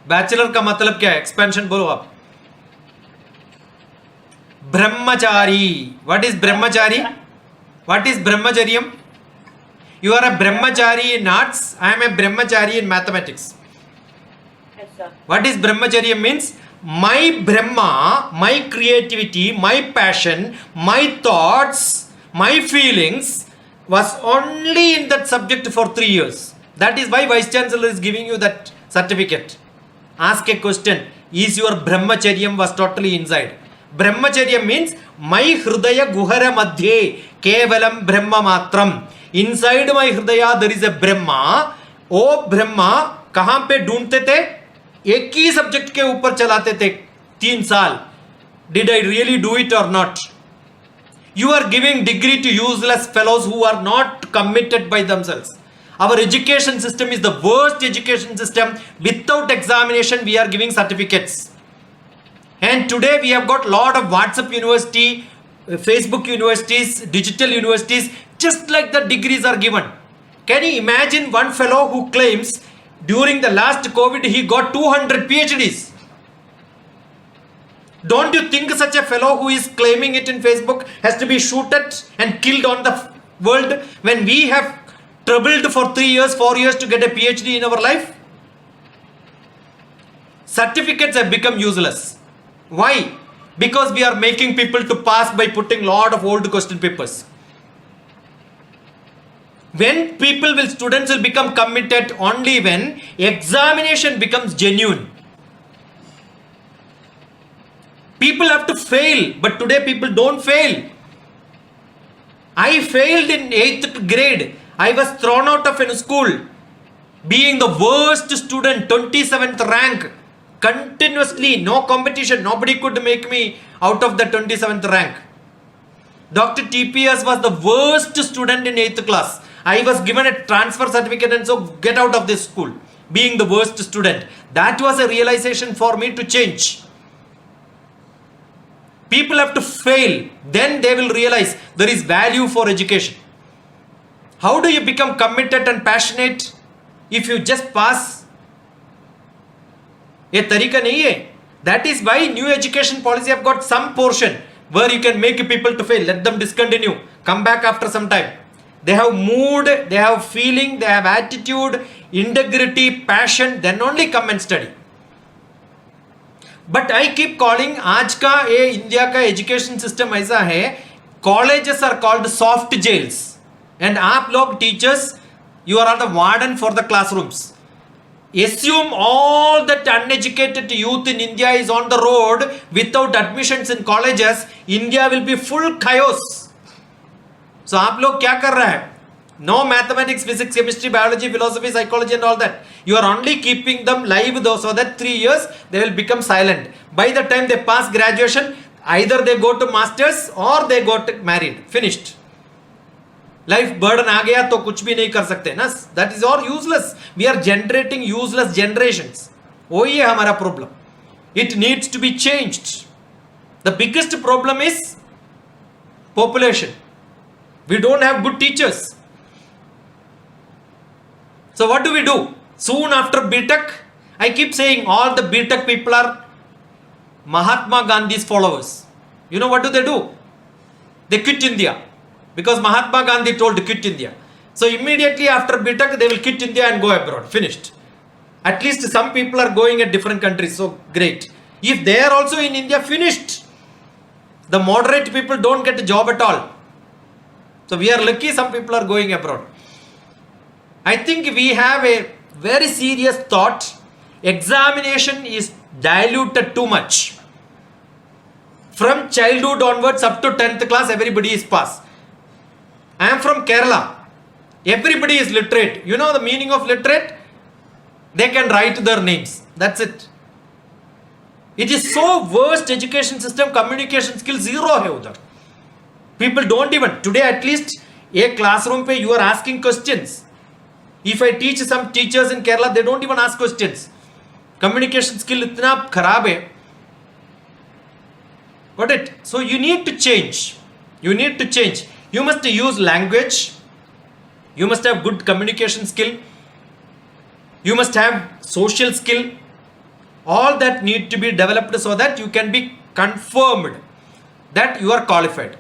Bachelor का मतलब क्या है? Expansion बोलो आप. Brahmachari. What is Brahmachari? What is Brahmacharyam? You are a Brahmachari in arts. I am a Brahmachari in mathematics. Yes, sir. What is Brahmacharya means? My Brahma, my creativity, my passion, my thoughts, my feelings was only in that subject for 3 years. That is why Vice Chancellor is giving you that certificate. Ask a question. Is your Brahmacharyam was totally inside? Brahmacharya means my Hridaya Guhara Madhye Kevalam Brahma Matram. Inside my Hridaya there is a Brahma. ओ ब्रह्मा कहां पे ढूंढते थे? एक ही subject के ऊपर चलाते थे 3 साल. Did I really do it or not? You are giving degree to useless fellows who are not committed by themselves. Our education system is the worst education system. Without examination we are giving certificates. And today we have got lot of WhatsApp university, Facebook universities, digital universities, just like the degrees are given. Can you imagine one fellow who claims during the last COVID he got 200 PhDs? Don't you think such a fellow who is claiming it in Facebook has to be shooted and killed on the world when we have troubled for 3 years, 4 years to get a PhD in our life? Certificates have become useless. Why? Because we are making people to pass by putting lot of old question papers. When students will become committed only when examination becomes genuine. People have to fail, but today people don't fail. I failed in 8th grade. I was thrown out of a school, being the worst student, 27th rank, continuously, no competition, nobody could make me out of the 27th rank. DrTPS was the worst student in 8th class. I was given a transfer certificate and so get out of this school, being the worst student. That was a realization for me to change. People have to fail, then they will realize there is value for education. How do you become committed and passionate if you just pass? ये तरीका नहीं है. That is why new education policy have got some portion where you can make people to fail. Let them discontinue. Come back after some time. They have mood, they have feeling, they have attitude, integrity, passion. Then only come and study. But I keep calling आज का ये India का education system ऐसा है. Colleges are called soft jails. And आप लोग teachers, you are the warden for the classrooms. Assume all that uneducated youth in India is on the road without admissions in colleges, India will be full chaos. So आप लोग क्या कर रहा है? No mathematics, physics, chemistry, biology, philosophy, psychology and all that. You are only keeping them live though, so that 3 years they will become silent. By the time they pass graduation, either they go to masters or they got married. Finished. Life burden आ गया तो कुछ भी नहीं कर सकते ना. That is all useless. We are generating useless generations. वही है हमारा problem. It needs to be changed. The biggest problem is population. We don't have good teachers. So what do we do? Soon after BTech, I keep saying all the BTech people are Mahatma Gandhi's followers. You know what do? They quit India. Because Mahatma Gandhi told to quit India. So immediately after BTech, they will quit India and go abroad. Finished. At least some people are going at different countries. So great. If they are also in India, finished. The moderate people don't get a job at all. So we are lucky some people are going abroad. I think we have a very serious thought. Examination is diluted too much. From childhood onwards up to 10th class, everybody is passed. I am from Kerala. Everybody is literate. You know the meaning of literate? They can write their names. That's it. It is so worst education system. Communication skill zero hai udhar. People don't even. Today at least a classroom pe you are asking questions. If I teach some teachers in Kerala, they don't even ask questions. Communication skill itna kharab hai. Got it? So you need to change. You need to change. You must use language. You must have good communication skill. You must have social skill. All that need to be developed so that you can be confirmed that you are qualified.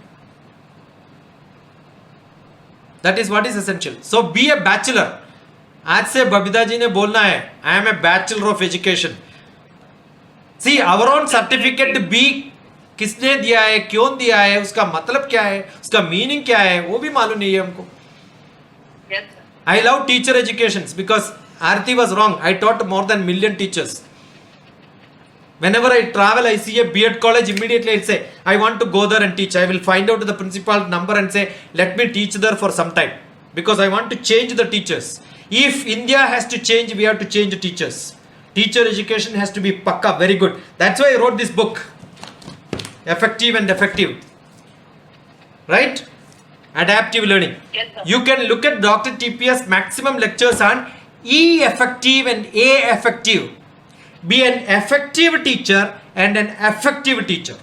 That is what is essential. So be a bachelor. आज से बबीता जी ने बोलना है, I am a bachelor of education. See, our own certificate भी किसने दिया है, क्यों दिया है, उसका मतलब क्या है, उसका मीनिंग क्या है, वो भी मालूम नहीं है हमको. I love teacher educations because Aarti was wrong. I taught more than 1 million teachers. Whenever I travel, I see a B.Ed college, immediately I say, I want to go there and teach. I will find out the principal number and say, let me teach there for some time. Because I want to change the teachers. If India has to change, we have to change the teachers. Teacher education has to be pakka, very good. That's why I wrote this book. Effective and effective. Right? Adaptive learning. Yes, sir. You can look at DrTPS maximum lectures on E effective and A effective. Be an effective teacher and an effective teacher.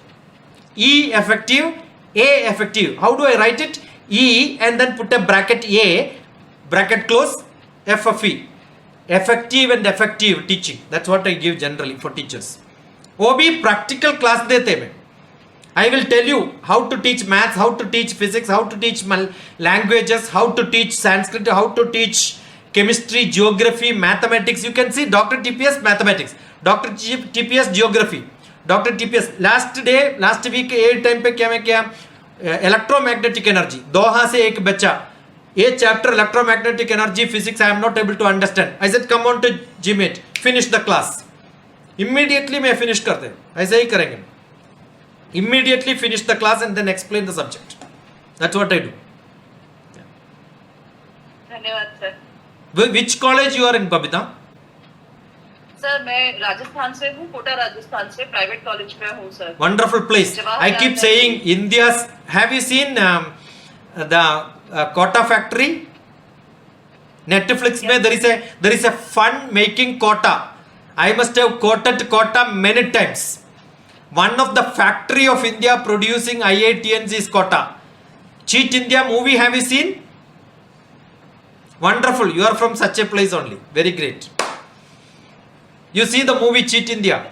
E effective, A effective. How do I write it? E and then put a bracket A, bracket close, FFE. Effective and effective teaching. That's what I give generally for teachers. वो भी practical class देते हैं. I will tell you how to teach maths, how to teach physics, how to teach languages, how to teach Sanskrit, how to teach chemistry, geography, mathematics. You can see DrTPS mathematics, DrTPS geography, DrTPS. Last week ये time पे क्या मैं क्या electromagnetic energy. दोहा से एक बच्चा ये chapter electromagnetic energy physics I am not able to understand. I said come on to GMAT, finish the class. Immediately मैं finish करते ऐसे ही करेंगे. Immediately finish the class and then explain the subject. That's what I do. धन्यवाद sir. Which college you are in, Babita? Sir मैं राजस्थान से हूँ, कोटा राजस्थान से private college में हूँ sir. Wonderful place. I keep saying India's. Have you seen the Kota factory? Netflix में there is a fun making Kota. I must have quoted Kota many times. One of the factory of India producing IITNs is Kota. Cheat India movie, have you seen? Wonderful. You are from such a place only. Very great. You see the movie Cheat India.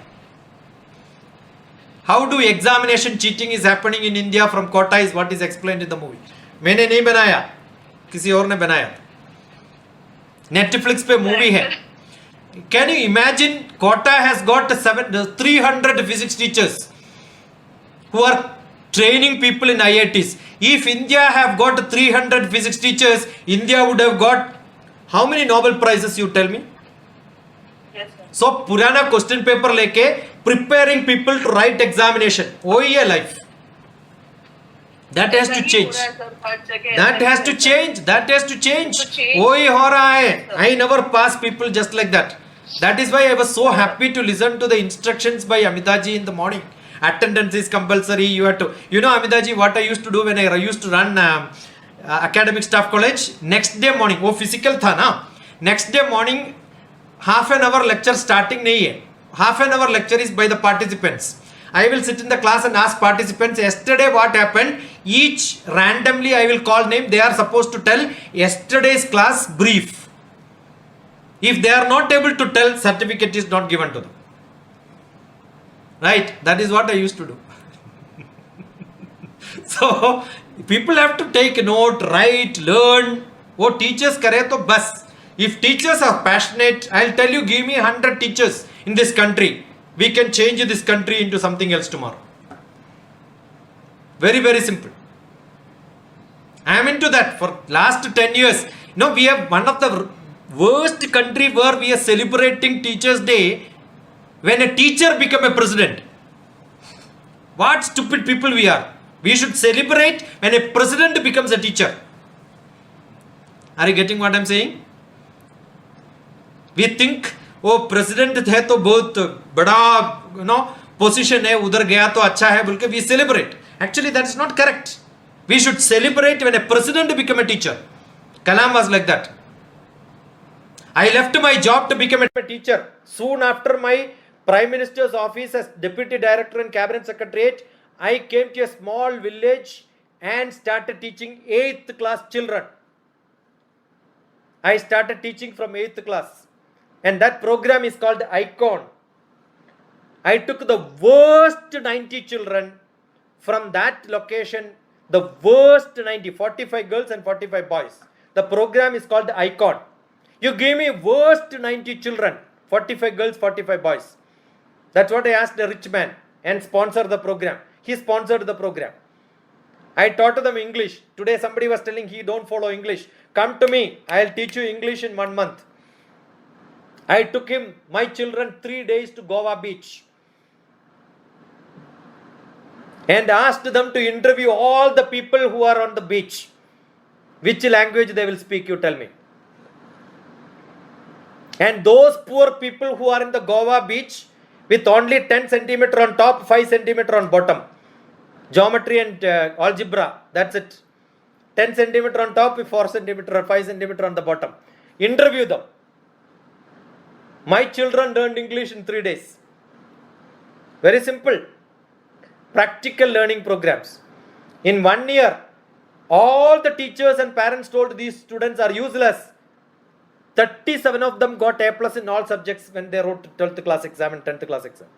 How do examination cheating is happening in India from Kota is what is explained in the movie. मैंने नहीं बनाया, किसी और ने बनाया. Netflix पे movie है. Can you imagine Kota has got 300 physics teachers who are training people in IITs. If India have got 300 physics teachers, India would have got how many Nobel prizes, you tell me? Yes, sir. So पुराना question paper लेके preparing people to write examination. वही है life. That has to change. That has to change. That has to change. वही हो रहा है. I never pass people just like that. That is why I was so happy to listen to the instructions by Amitaji in the morning. Attendance is compulsory. You have to, Amitaji, what I used to do when I used to run academic staff college. Next day morning, वो physical था ना. Next day morning, half an hour lecture starting नहीं है. Half an hour lecture is by the participants. I will sit in the class and ask participants, yesterday what happened? Each randomly I will call name. They are supposed to tell yesterday's class brief. If they are not able to tell, certificate is not given to them. Right? That is what I used to do. So, people have to take note, write, learn. वो teachers करे तो बस. If teachers are passionate, I'll tell you, give me 100 teachers in this country. We can change this country into something else tomorrow. Very, very simple. I am into that for last 10 years. We have one of the worst country where we are celebrating Teachers' Day when a teacher become a president. What stupid people we are. We should celebrate when a president becomes a teacher. Are you getting what I am saying? We think, oh, president है तो बहुत बड़ा position है, उधर गया तो अच्छा है बोल के we celebrate. Actually, that is not correct. We should celebrate when a president become a teacher. Kalam was like that. I left my job to become a teacher. Soon after my Prime Minister's office as Deputy Director and Cabinet Secretariat, I came to a small village and started teaching 8th class children. I started teaching from 8th class. And that program is called ICON. I took the worst 90 children from that location, the worst 90, 45 girls and 45 boys. The program is called ICON. You gave me worst 90 children, 45 girls, 45 boys. That's what I asked a rich man and sponsor the program. He sponsored the program. I taught them English. Today somebody was telling he don't follow English. Come to me, I'll teach you English in 1 month. I took him, my children, 3 days to Goa beach. And asked them to interview all the people who are on the beach. Which language they will speak, you tell me. And those poor people who are in the Goa beach with only 10 centimeter on top, 5 centimeter on bottom. Geometry and algebra, that's it. 10 centimeter on top, 4 centimeter or 5 centimeter on the bottom. Interview them. My children learned English in 3 days. Very simple. Practical learning programs. In 1 year, all the teachers and parents told these students are useless. 37 of them got A+ in all subjects when they wrote 12th class exam and 10th class exam.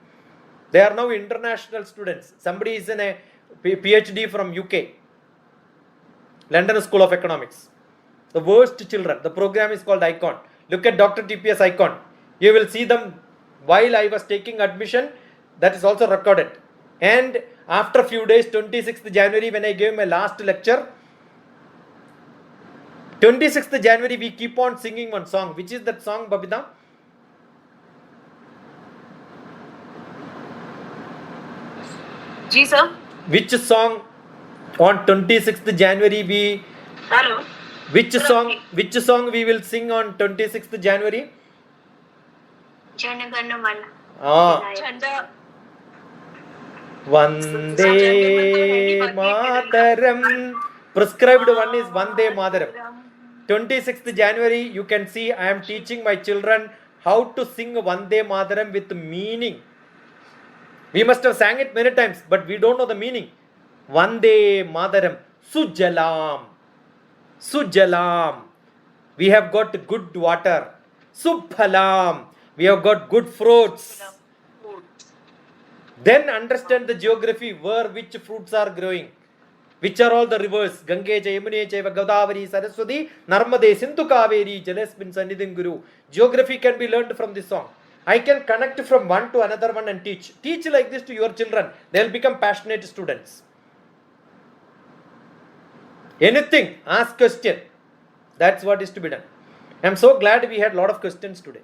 They are now international students. Somebody is in a PhD from UK, London School of Economics. The worst children. The program is called ICON. Look at DrTPS ICON. You will see them while I was taking admission. That is also recorded. And after a few days, 26th January, when I gave my last lecture, 26th January, we keep on singing one song. Which is that song, Babita? जी sir. Which song on 26th January we... hello. Which song we will sing on 26th January? Jana Gana Mana. Chanda. Vande Mataram. Prescribed one is Vande Mataram. 26th January, you can see I am teaching my children how to sing Vande Mataram with meaning. We must have sang it many times, but we don't know the meaning. Vande Mataram. Sujalam. Sujalam. We have got good water. Subhalam. We have got good fruits. Then understand the geography where which fruits are growing. Which are all the rivers? Gange, Yamune, Godavari, Saraswati, Narmade, Sindhu Kaveri, Jalasmin, Sannidhin Guru. Geography can be learned from this song. I can connect from one to another one and teach. Teach like this to your children. They will become passionate students. Anything, ask question. That's what is to be done. I am so glad we had a lot of questions today.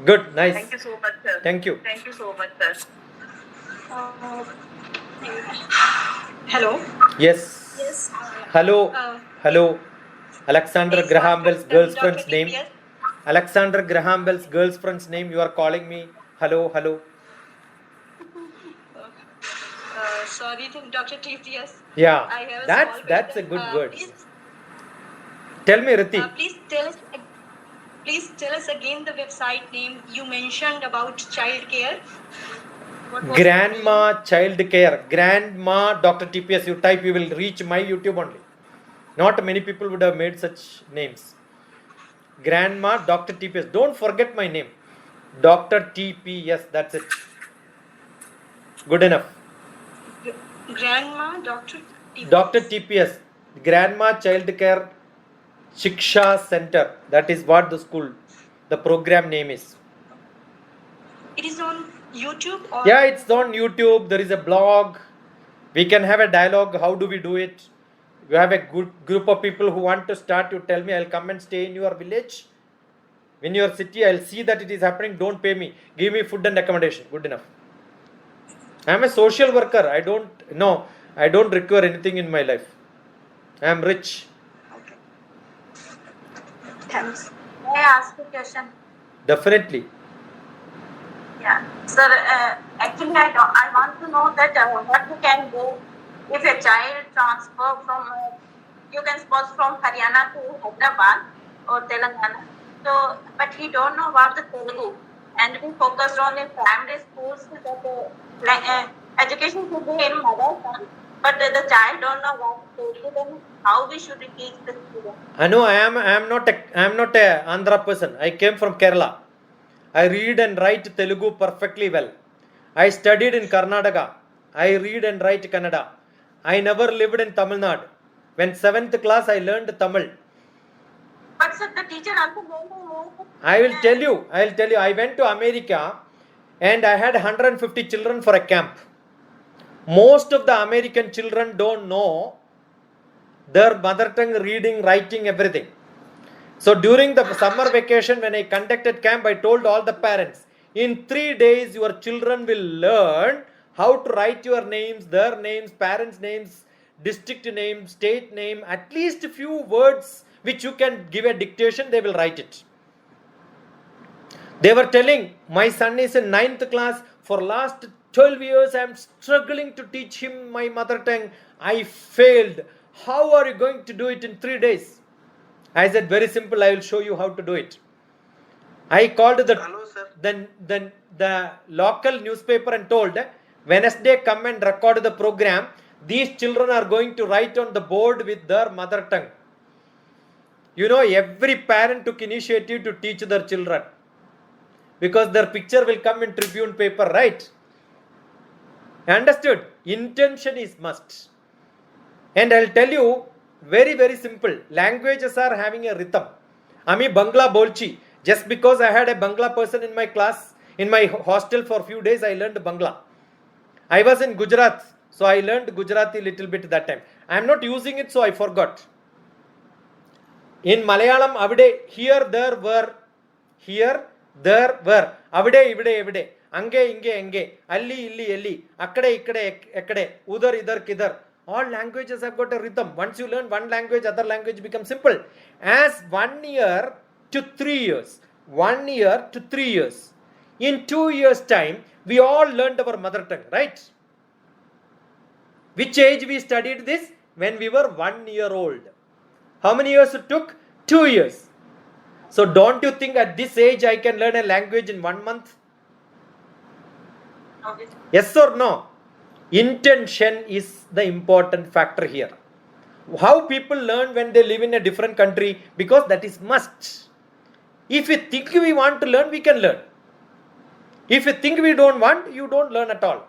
Good, nice. Thank you so much, sir. Thank you. Thank you so much, sir. Hello. Yes. Yes. Hello. Hello. Alexander Yes, Graham Bell's Dr. girlfriend's name. DrTPS. Alexander Graham Bell's girlfriend's name. You are calling me. Hello. Hello. Sorry, Dr. TPS. Yeah. I have a That's small a question. good word. Please, Tell me, Riti. please tell us again the website name you mentioned about child care. What was Grandma Child Care. Grandma Dr. TPS. You type, you will reach my YouTube only. Not many people would have made such names. Grandma Dr. TPS. Don't forget my name. Dr. TPS. That's it. Good enough. Grandma Dr. TPS. Dr. TPS. Grandma Child Care Shiksha Center. That is what the school, the program name is. It is on YouTube or Yeah, it's on YouTube. There is a blog. We can have a dialogue. How do we do it? You have a good group of people who want to start. You tell me, I'll come and stay in your village. In your city, I'll see that it is happening. Don't pay me. Give me food and accommodation. Good enough. I am a social worker. I don't require anything in my life. I am rich. Thanks. May I ask a question? Definitely. Yeah, sir. Actually, I want to know that what you can do if a child transfer from you can suppose from Haryana to Hyderabad or Telangana. So, but he don't know about the Telugu, and we focused on the primary schools that education should be in mother tongue, but the child don't know what Telugu. Then how we should teach the student? I know I am not a Andhra person. I came from Kerala. I read and write Telugu perfectly well. I studied in Karnataka. I read and write Kannada. I never lived in Tamil Nadu. When 7th class I learned Tamil. But sir, the teacher also don't know. I will tell you. I went to America and I had 150 children for a camp. Most of the American children don't know their mother tongue, reading, writing, everything. So during the summer vacation, when I conducted camp, I told all the parents, in 3 days your children will learn how to write your names, their names, parents' names, district name, state name, at least a few words which you can give a dictation, they will write it. They were telling, my son is in 9th class, for last 12 years I am struggling to teach him my mother tongue. I failed. How are you going to do it in 3 days? I said, very simple, I will show you how to do it. I called the local newspaper and told, Wednesday come and record the program. These children are going to write on the board with their mother tongue. You know, every parent took initiative to teach their children. Because their picture will come in Tribune paper, right? Understood? Intention is must. And I'll tell you, very, very simple. Languages are having a rhythm. Ami Bangla Bolchi. Just because I had a Bangla person in my class, in my hostel for a few days, I learned Bangla. I was in Gujarat, so I learned Gujarati little bit that time. I am not using it, so I forgot. In Malayalam, avide, here, there, were. Here, there, were. Avide, ivide, evide. Ange, inge, enge. Alli, illi, elli. Akkade, ikkade, ekkade. Udar, idar, kidar. All languages have got a rhythm. Once you learn one language, other language becomes simple. As 1 year to 3 years, 1 year to 3 years. In 2 years' time, we all learned our mother tongue, right? Which age we studied this? When we were 1 year old. How many years it took? 2 years. So don't you think at this age I can learn a language in 1 month? Okay. Yes or no? Intention is the important factor here. How people learn when they live in a different country? Because that is must. If we think we want to learn, we can learn. If you think we don't want, you don't learn at all.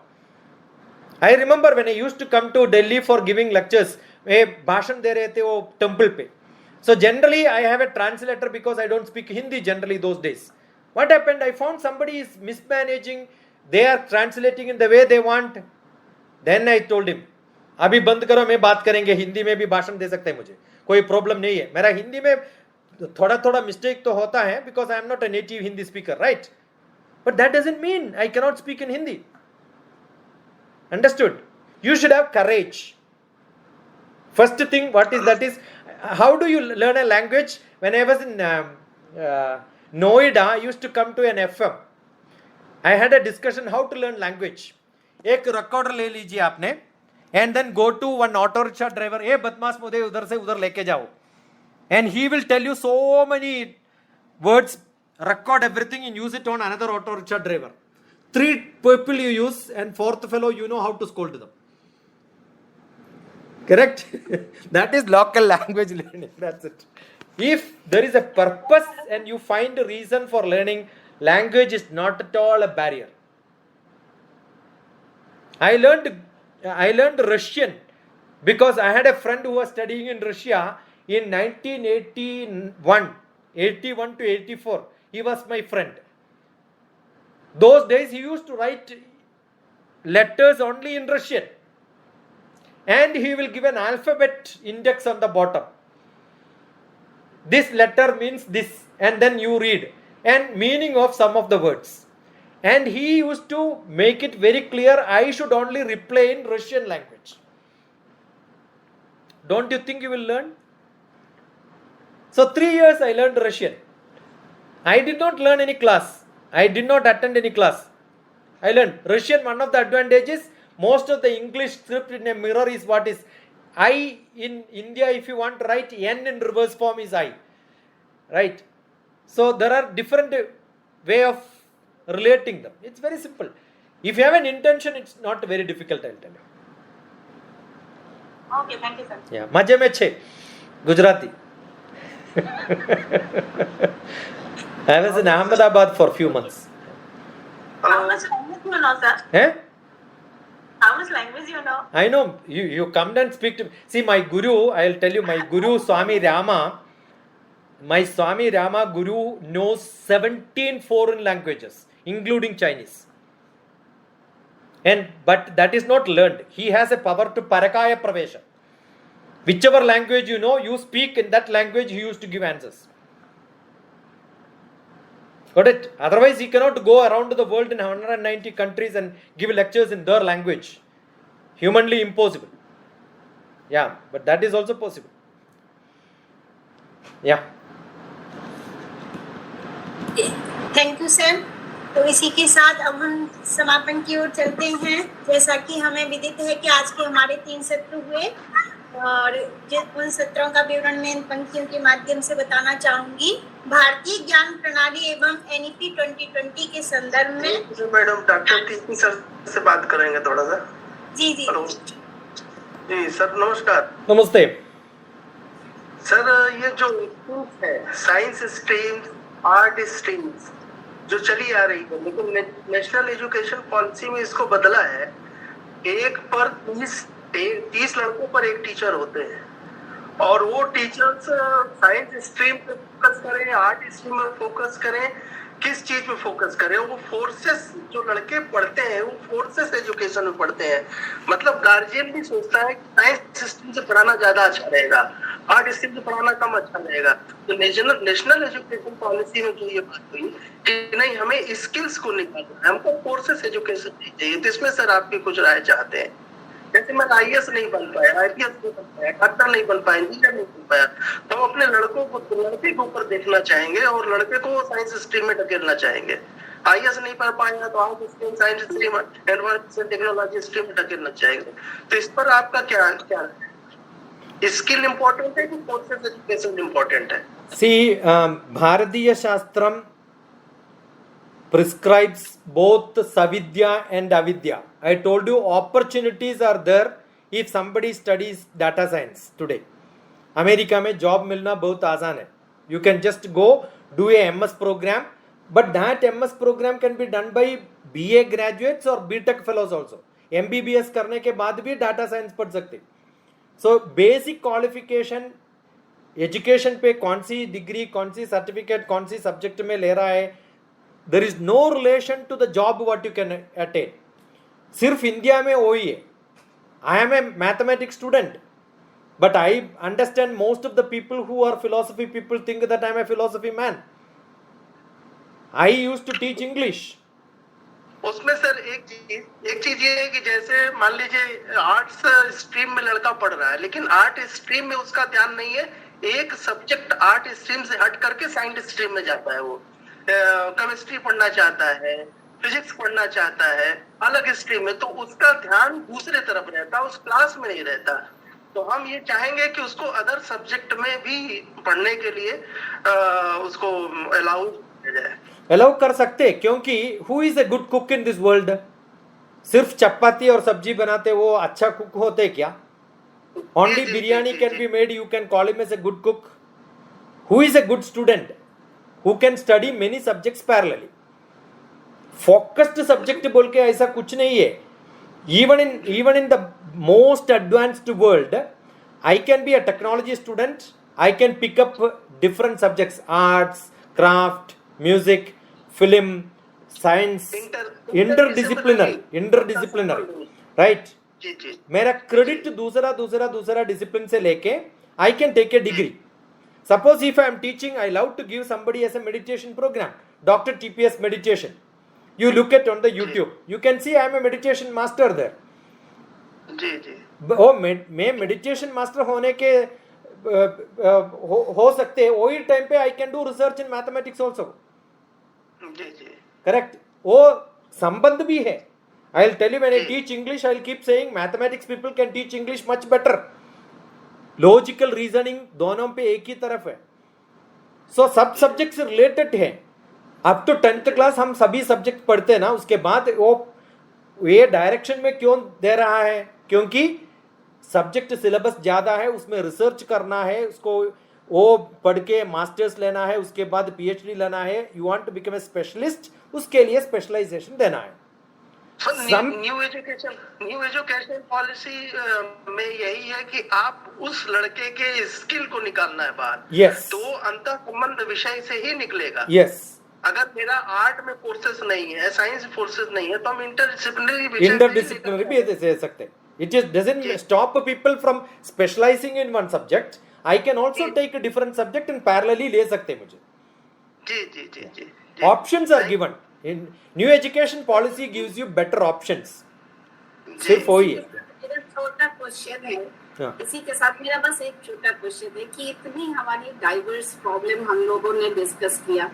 I remember when I used to come to Delhi for giving lectures, भाषण दे रहे थे वो temple पे. So generally I have a translator because I don't speak Hindi generally those days. What happened? I found somebody is mismanaging. They are translating in the way they want. Then I told him, अभी बंद करो, मैं बात करेंगे हिंदी में भी भाषण दे सकते हैं मुझे, कोई प्रॉब्लम नहीं है. मेरा हिंदी में थोड़ा थोड़ा मिस्टेक तो होता है because I am not a native Hindi speaker, right? But that doesn't mean I cannot speak in Hindi. Understood? You should have courage. First thing, what is that is, how do you learn a language? When I was in Noida, I used to come to an FM. I had a discussion how to learn language. एक recorder ले लीजिए आपने, and then go to one auto rickshaw driver. ए बदमाश मुझे उधर से उधर लेके जाओ. And he will tell you so many words, record everything and use it on another auto rickshaw driver. 3 people you use, and 4th fellow you know how to scold them. Correct? That is local language learning. That's it. If there is a purpose and you find a reason for learning, language is not at all a barrier. I learned Russian because I had a friend who was studying in Russia in 1981 to 84. He was my friend. Those days he used to write letters only in Russian. And he will give an alphabet index on the bottom. This letter means this, and then you read, and meaning of some of the words. And he used to make it very clear, I should only reply in Russian language. Don't you think you will learn? So 3 years I learned Russian. I did not learn any class. I did not attend any class. I learned Russian. One of the advantages, most of the English script in a mirror is what is I. In India, if you want to write N in reverse form is I. Right? So there are different way of relating them. It's very simple. If you have an intention, it's not very difficult, I'll tell you. Okay, thank you, sir. Yeah, मजे में छे Gujarati. I was in Ahmedabad for a few months. How much language you know, sir? Eh? How much language you know? I know. You come and speak to me. See, my guru, I'll tell you, my guru Swami Rama, my Swami Rama guru knows 17 foreign languages, including Chinese. But that is not learned. He has a power to parakaya pravesha. Whichever language you know, you speak in that language, he used to give answers. Got it? Otherwise, he cannot go around the world in 190 countries and give lectures in their language. Humanly impossible. Yeah, but that is also possible. Yeah. Thank you sir. तो इसी के साथ अब हम समापन की ओर चलते हैं. जैसा कि हमें विदित है कि आज के हमारे 3 सत्र हुए और उन सत्रों का विवरण मैं इन पंक्तियों के माध्यम से बताना चाहूंगी. भारतीय ज्ञान प्रणाली एवं NEP 2020 के संदर्भ में मैडम डॉक्टर टीपी सर से बात करेंगे थोड़ा सा. जी जी जी सर नमस्कार. नमस्ते सर. ये जो है साइंस स्ट्रीम आर्ट स्ट्रीम्स जो चली आ रही है, लेकिन नेशनल एजुकेशन पॉलिसी में इसको बदला है. 1 पर 30 लड़कों पर 1 टीचर होते हैं और वो टीचर्स साइंस स्ट्रीम पे फोकस करें, आर्ट स्ट्रीम में फोकस करें, किस चीज में फोकस करें. वो फोर्सेस जो लड़के पढ़ते हैं वो फोर्सेस एजुकेशन में पढ़ते हैं. मतलब गार्जियन भी सोचता है कि साइंस स्ट्रीम से पढ़ाना ज्यादा अच्छा रहेगा, आर्ट स्ट्रीम से पढ़ाना कम अच्छा रहेगा. तो नेशनल एजुकेशन पॉलिसी में जो ये बात हुई कि नहीं, हमें स्किल्स को निकालना है, हमको फोर्सेस एजुकेशन चाहिए. तो इसमें सर आपकी कुछ राय चाहते हैं. जैसे मैं IAS नहीं बन पाया, IPS नहीं बन पाया, डॉक्टर नहीं बन पाया, इंजीनियर नहीं बन पाया, तो हम अपने लड़के के ऊपर देखना चाहेंगे और लड़के को साइंस स्ट्रीम में ढकेलना चाहेंगे। IAS नहीं पढ़ पाएगा तो art stream, science stream, advance technology stream में ढकेलना चाहेंगे। तो इस पर आपका क्या स्किल इम्पोर्टेंट है कि कोर्सेज एजुकेशन इम्पोर्टेंट है? भारतीय शास्त्रम prescribes both savidya and avidya. I told you opportunities are there if somebody studies data science today. America में जॉब मिलना बहुत आसान है. You can just go do a MS program, but that MS program can be done by BA graduates or BTech fellows also. MBBS करने के बाद भी data science पढ़ सकते. So basic qualification, एजुकेशन पे कौन सी डिग्री, कौन सी सर्टिफिकेट, कौन सी सब्जेक्ट में ले रहा है, there is no relation to the job what you can attain. सिर्फ इंडिया में वही है. I am a mathematics student, but I understand most of the people who are philosophy people think that I am a philosophy man. I used to teach English. उसमें sir एक चीज ये है कि जैसे मान लीजिए आर्ट्स स्ट्रीम में लड़का पढ़ रहा है, लेकिन आर्ट स्ट्रीम में उसका ध्यान नहीं है. एक सब्जेक्ट आर्ट स्ट्रीम से हट करके साइंस स्ट्रीम में जाता है, वो केमिस्ट्री पढ़ना चाहता है, फिजिक्स पढ़ना चाहता है अलग स्ट्रीम में, तो उसका ध्यान दूसरे तरफ रहता, उस क्लास में नहीं रहता. तो हम ये चाहेंगे कि उसको अदर सब्जेक्ट में भी पढ़ने के लिए उसको अलाउ किया जाए. अलाउ कर सकते, क्योंकि who is a good cook in this world? सिर्फ चपाती और सब्जी बनाते वो अच्छा कुक होते क्या? Only biryani can be made, you can call him as a good cook. Who is a good student? Who can study many subjects parallelly? Focused subject बोल के ऐसा कुछ नहीं है. Even in the most advanced world, I can be a technology student. I can pick up different subjects: arts, craft, music, film, science, interdisciplinary, right? मेरा credit दूसरा discipline से लेके I can take a degree. Suppose if I am teaching, I love to give somebody as a meditation program, DrTPS meditation. You look at on the YouTube, you can see I am a meditation master there. ओ मैं meditation master होने के हो सकते हैं, वही time पे I can do research in mathematics also. Correct, वो संबंध भी है. I'll tell you, when I teach English, I'll keep saying mathematics people can teach English much better. Logical reasoning दोनों पे एक ही तरफ है. So सब सब्जेक्ट्स रिलेटेड है. अब तो 10th क्लास हम सभी सब्जेक्ट पढ़ते हैं ना, उसके बाद वो ये डायरेक्शन में क्यों दे रहा है? क्योंकि सब्जेक्ट सिलेबस ज़्यादा है, उसमें रिसर्च करना है, उसको वो पढ़ के मास्टर्स लेना है, उसके बाद PhD लेना है. You want to become a specialist, उसके लिए स्पेशलाइजेशन देना है. न्यू एजुकेशन पॉलिसी में यही है कि आप उस लड़के के स्किल को निकालना है बाहर. yes. तो अंतर संबंध विषय से ही निकलेगा. yes. अगर मेरा आर्ट में कोर्सेज नहीं है, साइंस कोर्सेज नहीं है, तो हम इंटरडिसिप्लिनरी भी दे सकते. It just doesn't stop people from specializing in one subject. I can also take a different subject and parallelly ले सकते मुझे. जी. Options are given. In new education policy gives you better options. सिर्फ वही है. मेरा छोटा क्वेश्चन है, इसी के साथ मेरा बस एक छोटा क्वेश्चन है कि इतनी हमारी डाइवर्स प्रॉब्लम हम लोगों ने डिस्कस किया,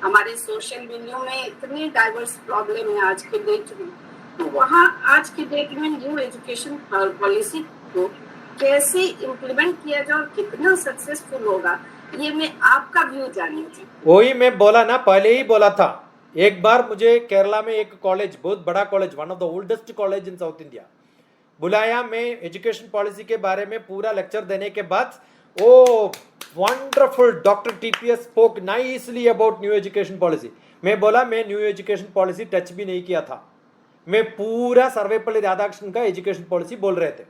हमारे सोशल मीडिया में इतनी डाइवर्स प्रॉब्लम है आज के डेट में, तो वहाँ आज के डेट में न्यू एजुकेशन पॉलिसी को कैसे इम्प्लीमेंट किया जाए और कितना सक्सेसफुल होगा, ये मैं आपका व्यू जानना चाहती हूँ. वही मैं बोला ना, पहले ही बोला था. एक बार मुझे केरला में एक कॉलेज, बहुत बड़ा college, one of the oldest college in south India, बुलाया. मैं एजुकेशन पॉलिसी के बारे में पूरा लेक्चर देने के बाद, ओ wonderful, DrTPS spoke nicely about new education policy. मैं बोला मैं न्यू एजुकेशन पॉलिसी टच भी नहीं किया था, मैं पूरा सर्वेपल्ली राधाकृष्णन का एजुकेशन पॉलिसी बोल रहे थे.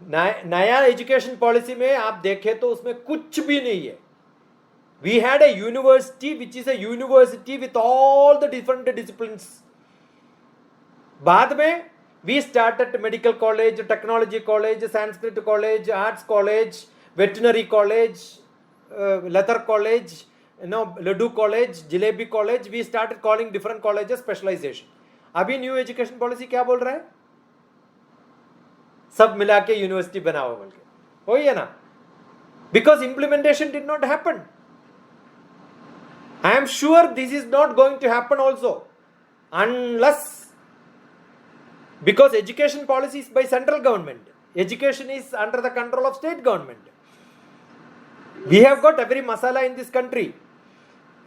नया एजुकेशन पॉलिसी में आप देखें तो उसमें कुछ भी नहीं है. We had a university which is a university with all the different disciplines. बाद में we started medical college, technology college, Sanskrit college, arts college, veterinary college, leather college, Laddu college, Jalebi college. We started calling different colleges specialization. अभी new education policy क्या बोल रहा है? सब मिला के यूनिवर्सिटी बनाओ बोल के, वही है ना, because implementation did not happen. I am sure this is not going to happen also, unless, because education policy is by central government, education is under the control of state government. We have got every masala in this country.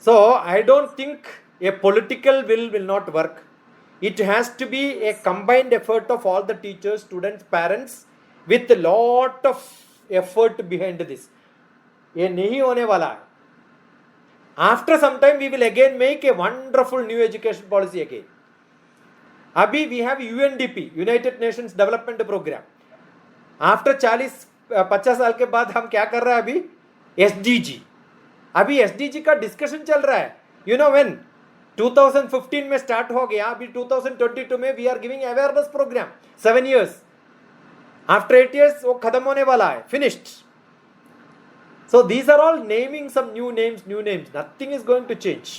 So I don't think a political will not work. It has to be a combined effort of all the teachers, students, parents, with a lot of effort behind this. ये नहीं होने वाला है. After some time we will again make a wonderful new education policy again. Abhi we have UNDP, United Nations Development Program. After 40-50 साल के बाद हम क्या कर रहे हैं अभी? SDG. अभी SDG का डिस्कशन चल रहा है. You know when 2015 में स्टार्ट हो गया, अभी 2022 में we are giving awareness program 7 years. After 8 years वो खत्म होने वाला है, finished. So these are all naming some new names. Nothing is going to change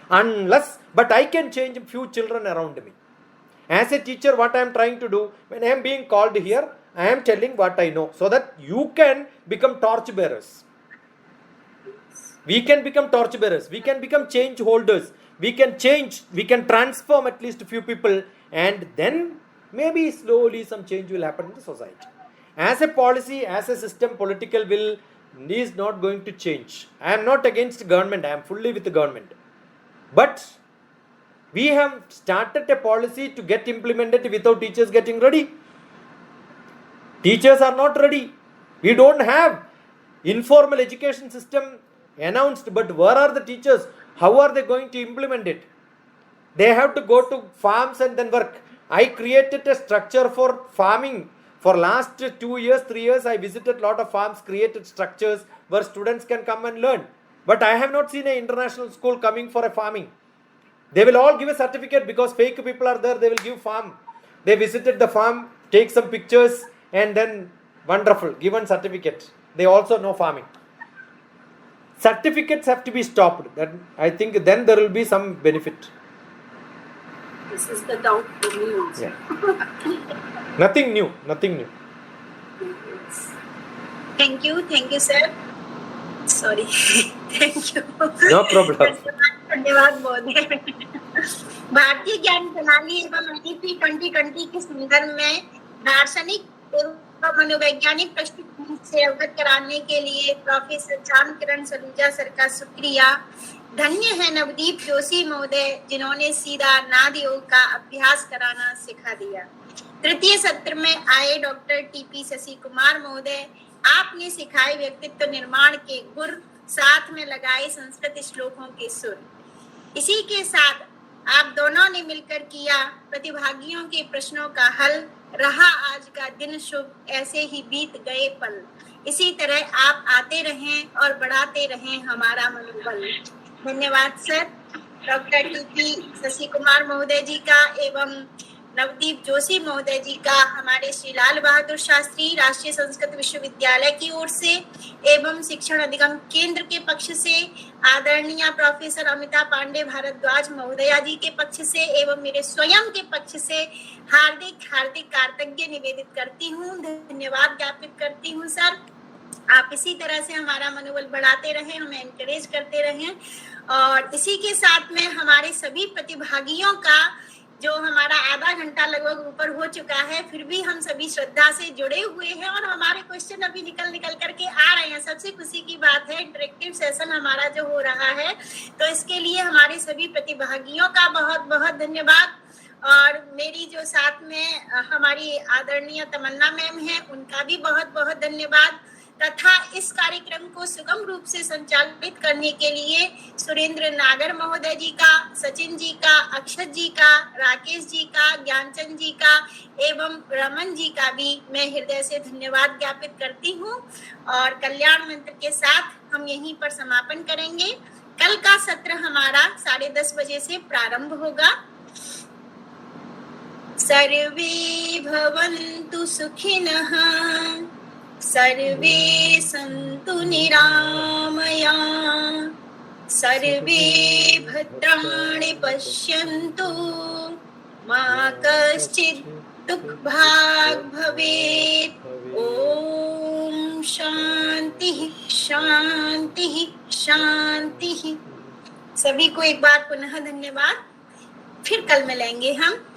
unless, but I can change a few children around me. As a teacher, what I am trying to do, when I am being called here, I am telling what I know, so that you can become torch bearers. We can become torch bearers. We can become change holders. We can change, we can transform at least a few people, and then maybe slowly some change will happen in the society. As a policy, as a system, political will is not going to change. I am not against government. I am fully with the government. But we have started a policy to get implemented without teachers getting ready. Teachers are not ready. We don't have informal education system announced, but where are the teachers? How are they going to implement it? They have to go to farms and then work. I created a structure for farming. For last 2 years, 3 years, I visited lot of farms, created structures where students can come and learn. But I have not seen an international school coming for a farming. They will all give a certificate because fake people are there. They will give farm. They visited the farm, take some pictures, and then wonderful, given certificate. They also know farming. Certificates have to be stopped. That I think then there will be some benefit. This is the doubt for me also. Yeah. Nothing new. Thank you, sir. Sorry. Thank you. No problem. धन्यवाद महोदय. भारतीय ज्ञान प्रणाली एवं NEP 2020 के संदर्भ में दार्शनिक एवं मनोवैज्ञानिक पृष्ठभूमि से अवगत कराने के लिए प्रोफेसर चांदकिरण सलूजा सर का शुक्रिया. धन्य है नवदीप जोशी महोदय जिन्होंने सीधा नाद योग का अभ्यास कराना सिखा दिया. तृतीय सत्र में आए डॉक्टर TP शशि कुमार महोदय, आपने सिखाए व्यक्तित्व निर्माण के गुर, साथ में लगाए संस्कृत श्लोकों के सुर. इसी के साथ आप दोनों ने मिलकर किया प्रतिभागियों के प्रश्नों का हल. रहा आज का दिन शुभ, ऐसे ही बीत गए पल. इसी तरह आप आते रहें और बढ़ाते रहें हमारा मनोबल. धन्यवाद sir. Doctor TP Shashi Kumar महोदय जी का एवं नवदीप जोशी महोदय जी का हमारे श्री लाल बहादुर शास्त्री राष्ट्रीय संस्कृत विश्वविद्यालय की ओर से एवं शिक्षण अधिगम केंद्र के पक्ष से आदरणीय प्रोफेसर अमिता पांडे भारद्वाज महोदया जी के पक्ष से एवं मेरे स्वयं के पक्ष से हार्दिक कृतज्ञता निवेदित करती हूँ. धन्यवाद ज्ञापित करती हूँ सर. आप इसी तरह से हमारा मनोबल बढ़ाते रहें, हमें एनकरेज करते रहें. और इसी के साथ में हमारे सभी प्रतिभागियों का जो हमारा आधा घंटा लगभग ऊपर हो चुका है, फिर भी हम सभी श्रद्धा से जुड़े हुए हैं और हमारे क्वेश्चन अभी निकल करके आ रहे हैं. सबसे खुशी की बात है इंटरेक्टिव सेशन हमारा जो हो रहा है, तो इसके लिए हमारे सभी प्रतिभागियों का बहुत बहुत धन्यवाद. और मेरी जो साथ में हमारी आदरणीय तमन्ना मैम है, उनका भी बहुत बहुत धन्यवाद. तथा इस कार्यक्रम को सुगम रूप से संचालित करने के लिए सुरेंद्र नागर महोदय जी का, सचिन जी का, अक्षत जी का, राकेश जी का, ज्ञानचंद जी का एवं रमन जी का भी मैं हृदय से धन्यवाद ज्ञापित करती हूँ. और कल्याण मंत्र के साथ हम यहीं पर समापन करेंगे. कल का सत्र हमारा 10:30 बजे से प्रारंभ होगा. सर्वे भवन्तु सुखिनः, सर्वे सन्तु निरामया, सर्वे भद्राणि पश्यन्तु, मा कश्चित् दुःखभाग् भवेत्. शांति। सभी को एक बार पुनः धन्यवाद। फिर कल मिलेंगे हम।